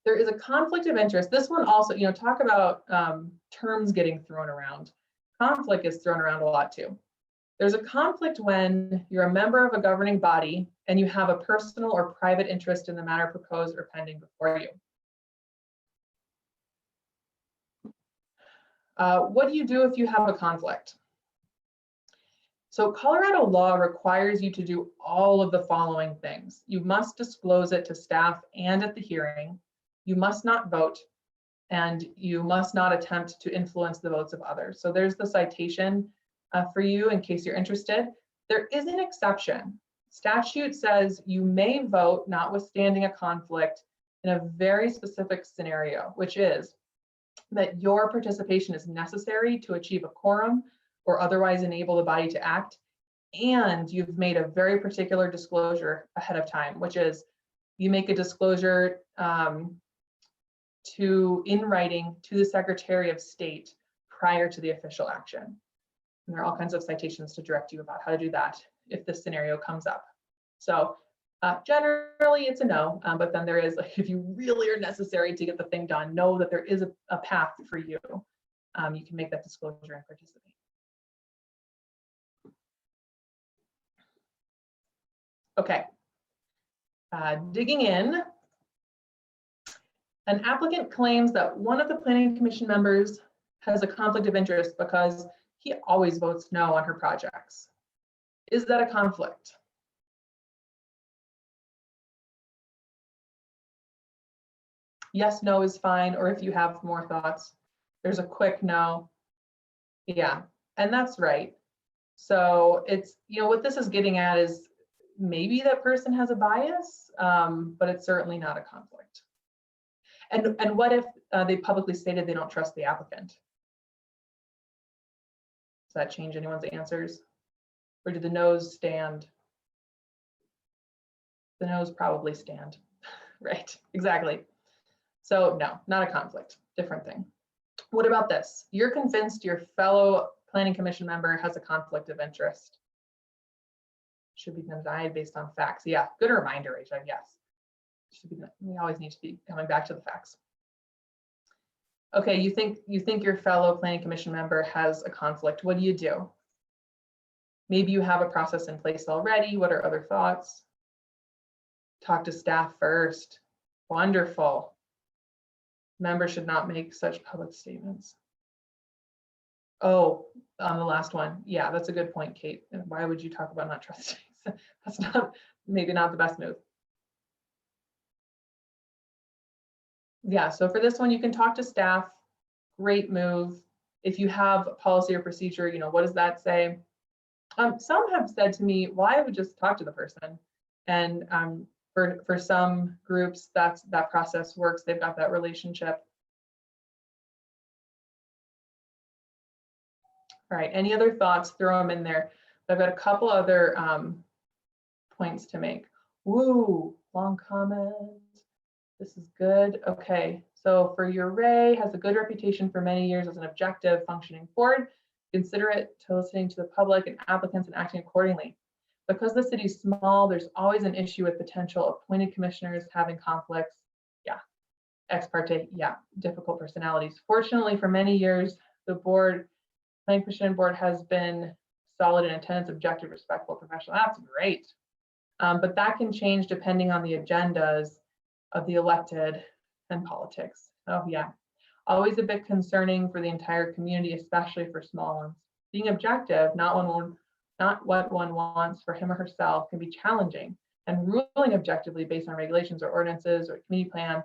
There is a conflict of interest. This one also, talk about terms getting thrown around. Conflict is thrown around a lot too. There's a conflict when you're a member of a governing body and you have a personal or private interest in the matter proposed or pending before you. What do you do if you have a conflict? So Colorado law requires you to do all of the following things. You must disclose it to staff and at the hearing. You must not vote, and you must not attempt to influence the votes of others. So there's the citation for you in case you're interested. There is an exception. Statute says you may vote notwithstanding a conflict in a very specific scenario, which is that your participation is necessary to achieve a quorum or otherwise enable the body to act, and you've made a very particular disclosure ahead of time, which is you make a disclosure in writing to the Secretary of State prior to the official action. And there are all kinds of citations to direct you about how to do that if this scenario comes up. So generally it's a no, but then there is, if you really are necessary to get the thing done, know that there is a path for you. You can make that disclosure and participate. Okay, digging in. An applicant claims that one of the Planning Commission members has a conflict of interest because he always votes no on her projects. Is that a conflict? Yes, no is fine, or if you have more thoughts, there's a quick no. Yeah, and that's right. So it's, what this is getting at is maybe that person has a bias, but it's certainly not a conflict. And what if they publicly stated they don't trust the applicant? Does that change anyone's answers? Or do the no's stand? The no's probably stand, right? Exactly. So no, not a conflict, different thing. What about this? You're convinced your fellow Planning Commission member has a conflict of interest. Should be denied based on facts. Yeah, good reminder, Rachel, yes. We always need to be coming back to the facts. Okay, you think your fellow Planning Commission member has a conflict. What do you do? Maybe you have a process in place already. What are other thoughts? Talk to staff first. Wonderful. Members should not make such public statements. Oh, on the last one. Yeah, that's a good point, Kate. Why would you talk about not trusting? That's maybe not the best move. Yeah, so for this one, you can talk to staff. Great move. If you have a policy or procedure, what does that say? Some have said to me, well, I would just talk to the person. And for some groups, that process works. They've got that relationship. All right, any other thoughts? Throw them in there. I've got a couple other points to make. Woo, long comment. This is good. Okay, so for Ouray, has a good reputation for many years as an objective functioning board, considerate to listening to the public and applicants and acting accordingly. Because the city's small, there's always an issue with potential appointed commissioners having conflicts. Yeah, ex parte, yeah, difficult personalities. Fortunately, for many years, the board, Planning Commission board has been solid in attendance, objective, respectful, professional. That's great. But that can change depending on the agendas of the elected and politics. Oh yeah, always a bit concerning for the entire community, especially for small ones. Being objective, not what one wants for him or herself, can be challenging, and ruling objectively based on regulations or ordinances or community plan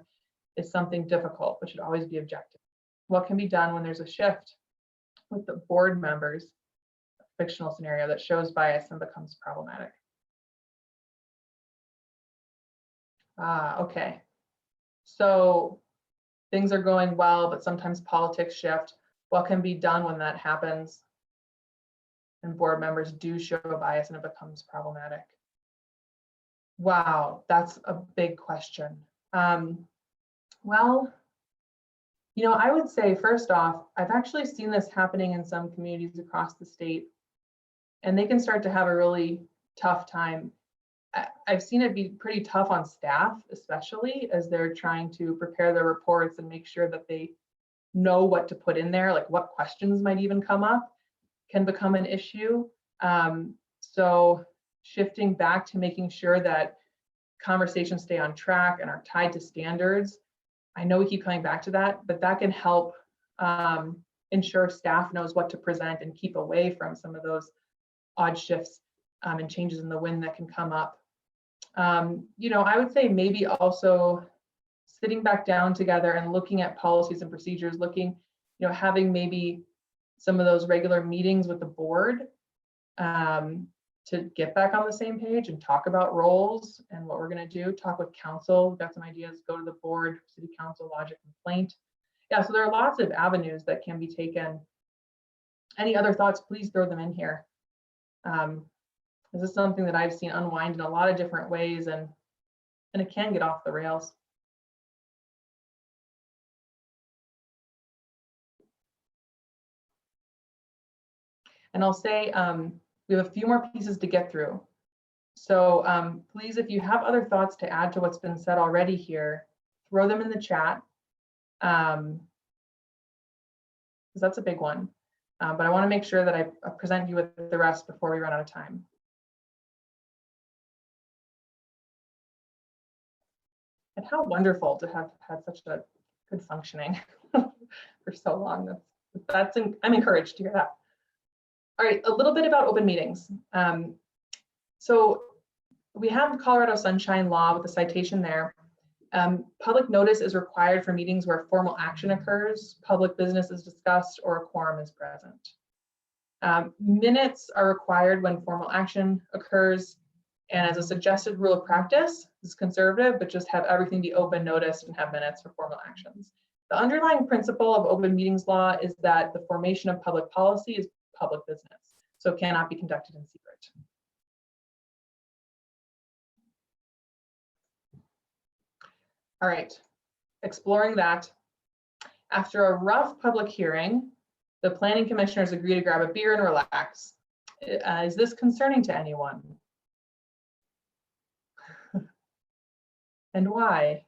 is something difficult, but should always be objective. What can be done when there's a shift with the board members, a fictional scenario that shows bias and becomes problematic? Okay. So things are going well, but sometimes politics shift. What can be done when that happens and board members do show a bias and it becomes problematic? Wow, that's a big question. Well, you know, I would say first off, I've actually seen this happening in some communities across the state, and they can start to have a really tough time. I've seen it be pretty tough on staff, especially as they're trying to prepare their reports and make sure that they know what to put in there, like what questions might even come up can become an issue. So shifting back to making sure that conversations stay on track and are tied to standards. I know we keep coming back to that, but that can help ensure staff knows what to present and keep away from some of those odd shifts and changes in the wind that can come up. You know, I would say maybe also sitting back down together and looking at policies and procedures, looking, you know, having maybe some of those regular meetings with the board to get back on the same page and talk about roles and what we're going to do. Talk with council, we've got some ideas, go to the board, city council, lodge a complaint. Yeah, so there are lots of avenues that can be taken. Any other thoughts, please throw them in here. This is something that I've seen unwind in a lot of different ways, and it can get off the rails. And I'll say we have a few more pieces to get through. So please, if you have other thoughts to add to what's been said already here, throw them in the chat. Because that's a big one. But I want to make sure that I present you with the rest before we run out of time. And how wonderful to have had such a good functioning for so long. I'm encouraged to hear that. All right, a little bit about open meetings. So we have the Colorado Sunshine Law with the citation there. Public notice is required for meetings where formal action occurs, public business is discussed, or a quorum is present. Minutes are required when formal action occurs, and as a suggested rule of practice, this is conservative, but just have everything be open noticed and have minutes for formal actions. The underlying principle of open meetings law is that the formation of public policy is public business, so it cannot be conducted in secret. All right, exploring that. After a rough public hearing, the planning commissioners agree to grab a beer and relax. Is this concerning to anyone? And why?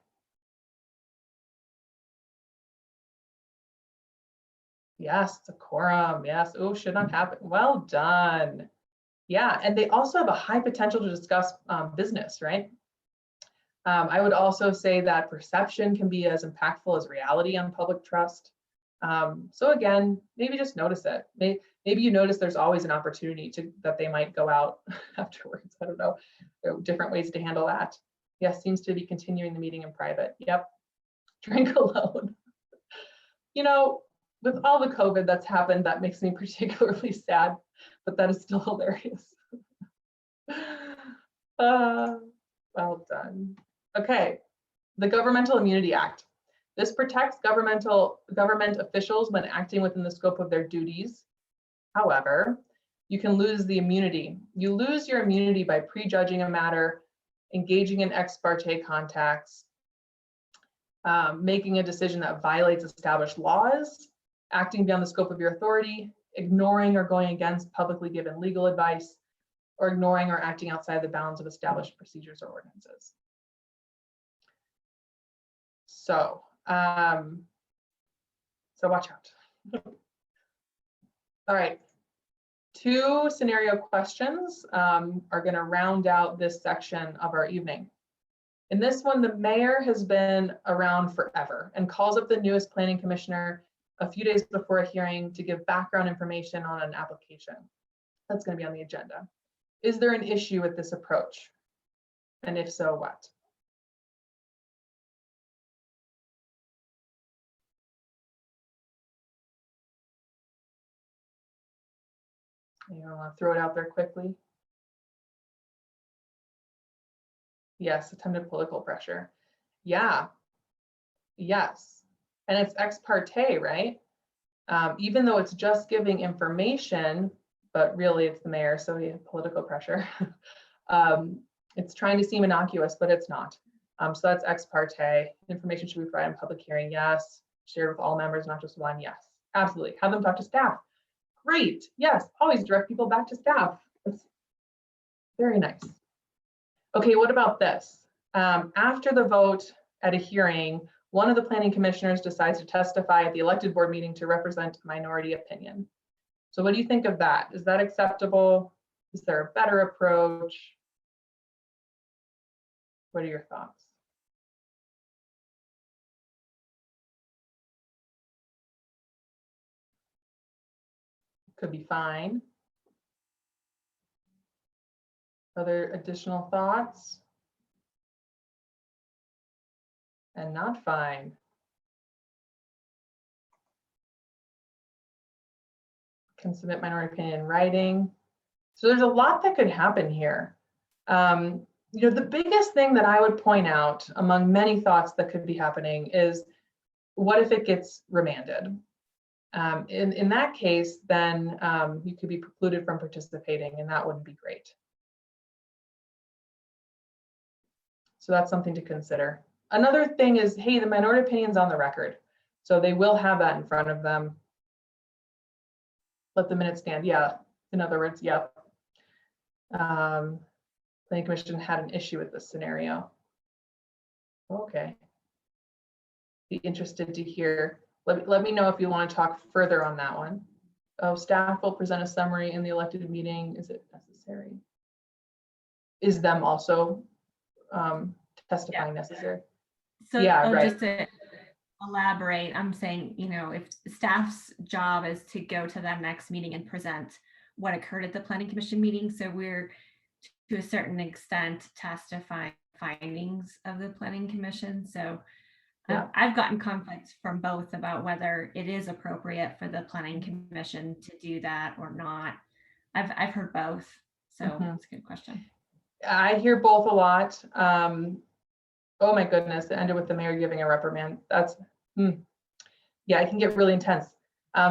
Yes, it's a quorum. Yes. Oh, should not happen. Well done. Yeah, and they also have a high potential to discuss business, right? I would also say that perception can be as impactful as reality on public trust. So again, maybe just notice it. Maybe you notice there's always an opportunity that they might go out afterwards. I don't know. There are different ways to handle that. Yes, seems to be continuing the meeting in private. Yep. Drink alone. You know, with all the COVID that's happened, that makes me particularly sad, but that is still hilarious. Well done. Okay, the Governmental Immunity Act. This protects government officials when acting within the scope of their duties. However, you can lose the immunity. You lose your immunity by prejudging a matter, engaging in ex parte contacts, making a decision that violates established laws, acting beyond the scope of your authority, ignoring or going against publicly given legal advice, or ignoring or acting outside the bounds of established procedures or ordinances. So watch out. All right, 2 scenario questions are going to round out this section of our evening. In this one, the mayor has been around forever and calls up the newest planning commissioner a few days before a hearing to give background information on an application. That's going to be on the agenda. Is there an issue with this approach? And if so, what? You want to throw it out there quickly? Yes, attempted political pressure. Yeah, yes. And it's ex parte, right? Even though it's just giving information, but really it's the mayor, so we have political pressure. It's trying to seem innocuous, but it's not. So that's ex parte. Information should be provided in public hearing, yes. Shared with all members, not just one, yes. Absolutely. Have them talk to staff. Great, yes. Always direct people back to staff. That's very nice. Okay, what about this? After the vote at a hearing, one of the planning commissioners decides to testify at the elected board meeting to represent minority opinion. So what do you think of that? Is that acceptable? Is there a better approach? What are your thoughts? Could be fine. Other additional thoughts? And not fine. Can submit minority opinion in writing. So there's a lot that could happen here. You know, the biggest thing that I would point out among many thoughts that could be happening is, what if it gets remanded? In that case, then you could be precluded from participating, and that wouldn't be great. So that's something to consider. Another thing is, hey, the minority opinion's on the record. So they will have that in front of them. Let the minutes stand. Yeah, in other words, yep. Planning Commission had an issue with this scenario. Okay. Be interested to hear. Let me know if you want to talk further on that one. Oh, staff will present a summary in the elected meeting. Is it necessary? Is them also testifying necessary?
So
Yeah, right.
just to elaborate, I'm saying, you know, if staff's job is to go to that next meeting and present what occurred at the planning commission meeting. So we're to a certain extent testifying findings of the planning commission. So
Yeah.
I've gotten conflicts from both about whether it is appropriate for the planning commission to do that or not. I've heard both. So that's a good question.
I hear both a lot. Oh my goodness, it ended with the mayor giving a reprimand. That's, yeah, it can get really intense.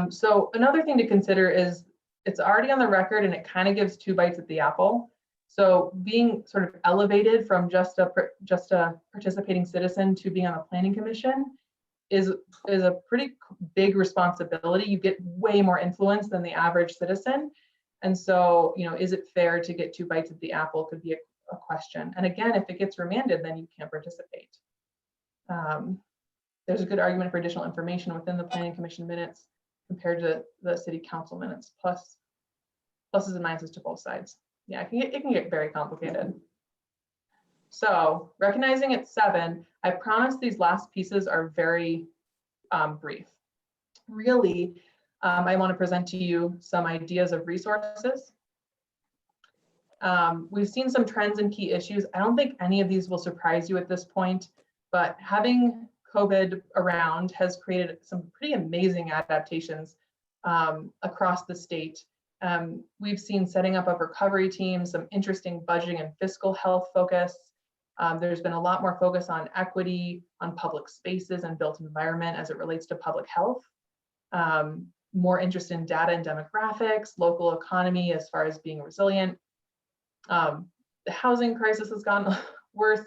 So another thing to consider is it's already on the record and it kind of gives 2 bites at the apple. So being sort of elevated from just a participating citizen to being on a planning commission is a pretty big responsibility. You get way more influence than the average citizen. And so, you know, is it fair to get 2 bites at the apple could be a question. And again, if it gets remanded, then you can't participate. There's a good argument for additional information within the planning commission minutes compared to the city council minutes, pluses and minuses to both sides. Yeah, it can get very complicated. So recognizing it's 7, I promise these last pieces are very brief. Really, I want to present to you some ideas of resources. We've seen some trends and key issues. I don't think any of these will surprise you at this point, but having COVID around has created some pretty amazing adaptations across the state. We've seen setting up of recovery teams, some interesting budgeting and fiscal health focus. There's been a lot more focus on equity, on public spaces and built environment as it relates to public health. More interest in data and demographics, local economy as far as being resilient. The housing crisis has gotten worse,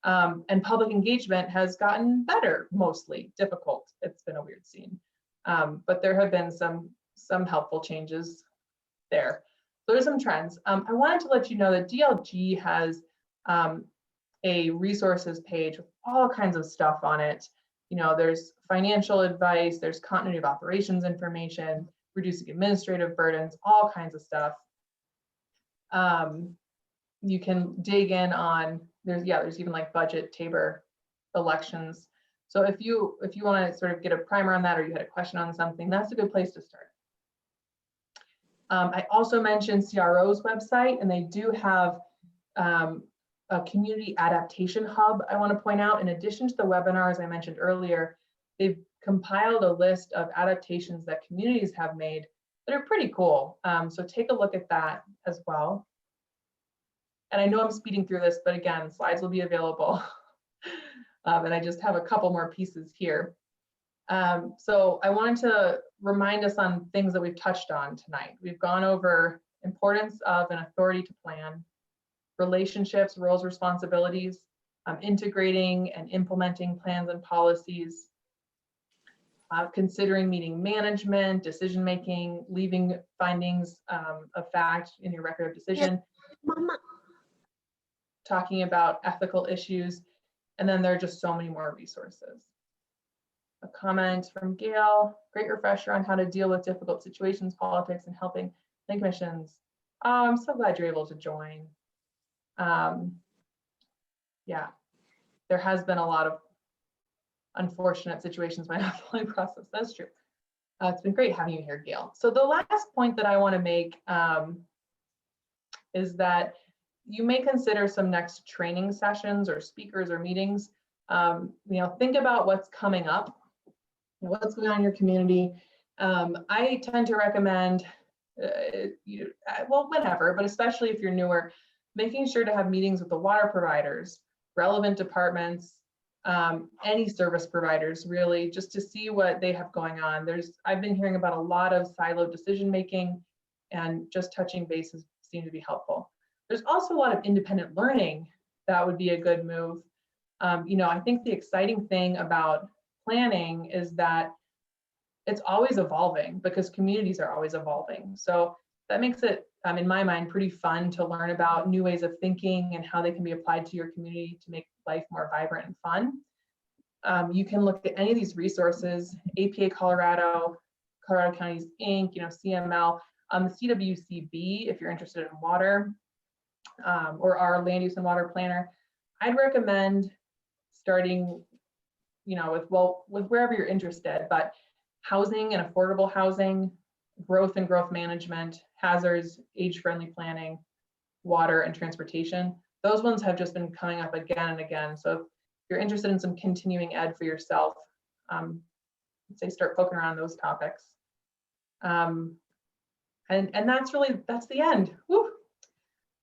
and public engagement has gotten better, mostly difficult. It's been a weird scene, but there have been some helpful changes there. So there's some trends. I wanted to let you know that DLG has a resources page with all kinds of stuff on it. You know, there's financial advice, there's continuity of operations information, reducing administrative burdens, all kinds of stuff. You can dig in on, there's even like budget, Tabor, elections. So if you want to sort of get a primer on that, or you had a question on something, that's a good place to start. I also mentioned CRO's website, and they do have a community adaptation hub. I want to point out, in addition to the webinars I mentioned earlier, they've compiled a list of adaptations that communities have made that are pretty cool. So take a look at that as well. And I know I'm speeding through this, but again, slides will be available. And I just have a couple more pieces here. So I wanted to remind us on things that we've touched on tonight. We've gone over importance of an authority to plan, relationships, roles, responsibilities, integrating and implementing plans and policies, considering meeting management, decision-making, leaving findings of fact in your record of decision, talking about ethical issues, and then there are just so many more resources. A comment from Gail, great refresher on how to deal with difficult situations, politics, and helping planning commissions. Oh, I'm so glad you're able to join. Yeah, there has been a lot of unfortunate situations by not following process. That's true. It's been great having you here, Gail. So the last point that I want to make is that you may consider some next training sessions or speakers or meetings. Think about what's coming up, what's going on in your community. I tend to recommend, well, whenever, but especially if you're newer, making sure to have meetings with the water providers, relevant departments, any service providers, really, just to see what they have going on. I've been hearing about a lot of siloed decision-making, and just touching bases seem to be helpful. There's also a lot of independent learning that would be a good move. I think the exciting thing about planning is that it's always evolving, because communities are always evolving. So that makes it, in my mind, pretty fun to learn about new ways of thinking and how they can be applied to your community to make life more vibrant and fun. You can look at any of these resources, APA Colorado, Colorado Counties Inc., CML, the CWCB, if you're interested in water, or our land use and water planner. I'd recommend starting, with wherever you're interested, but housing and affordable housing, growth and growth management, hazards, age-friendly planning, water, and transportation. Those ones have just been coming up again and again. So if you're interested in some continuing ed for yourself, I'd say start poking around those topics. And that's the end. Woo.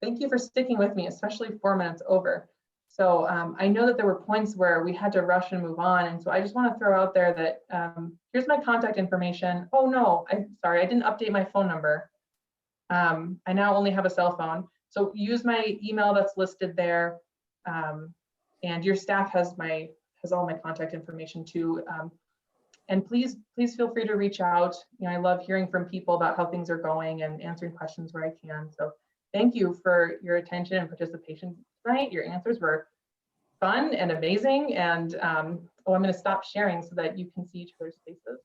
Thank you for sticking with me, especially 4 minutes over. So I know that there were points where we had to rush and move on. And so I just want to throw out there that here's my contact information. Oh no, I'm sorry, I didn't update my phone number. I now only have a cell phone. So use my email that's listed there. And your staff has all my contact information too. And please feel free to reach out. I love hearing from people about how things are going and answering questions where I can. So thank you for your attention and participation tonight. Your answers were fun and amazing. And I'm going to stop sharing so that you can see each other's faces.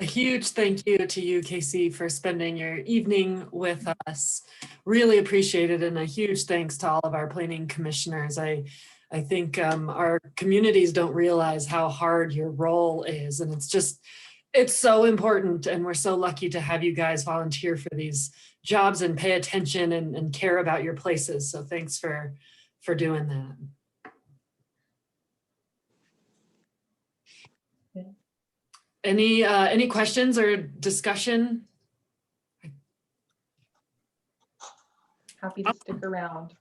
A huge thank you to you, Casey, for spending your evening with us. Really appreciate it. And a huge thanks to all of our planning commissioners. I think our communities don't realize how hard your role is. And it's so important. And we're so lucky to have you guys volunteer for these jobs and pay attention and care about your places. So thanks for doing that. Any questions or discussion?
Happy to stick around.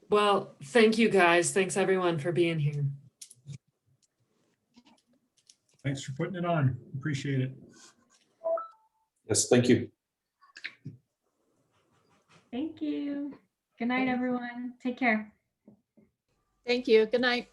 Well, thank you guys. Thanks everyone for being here.
Thanks for putting it on. Appreciate it.
Yes, thank you.
Thank you. Good night, everyone. Take care.
Thank you. Good night.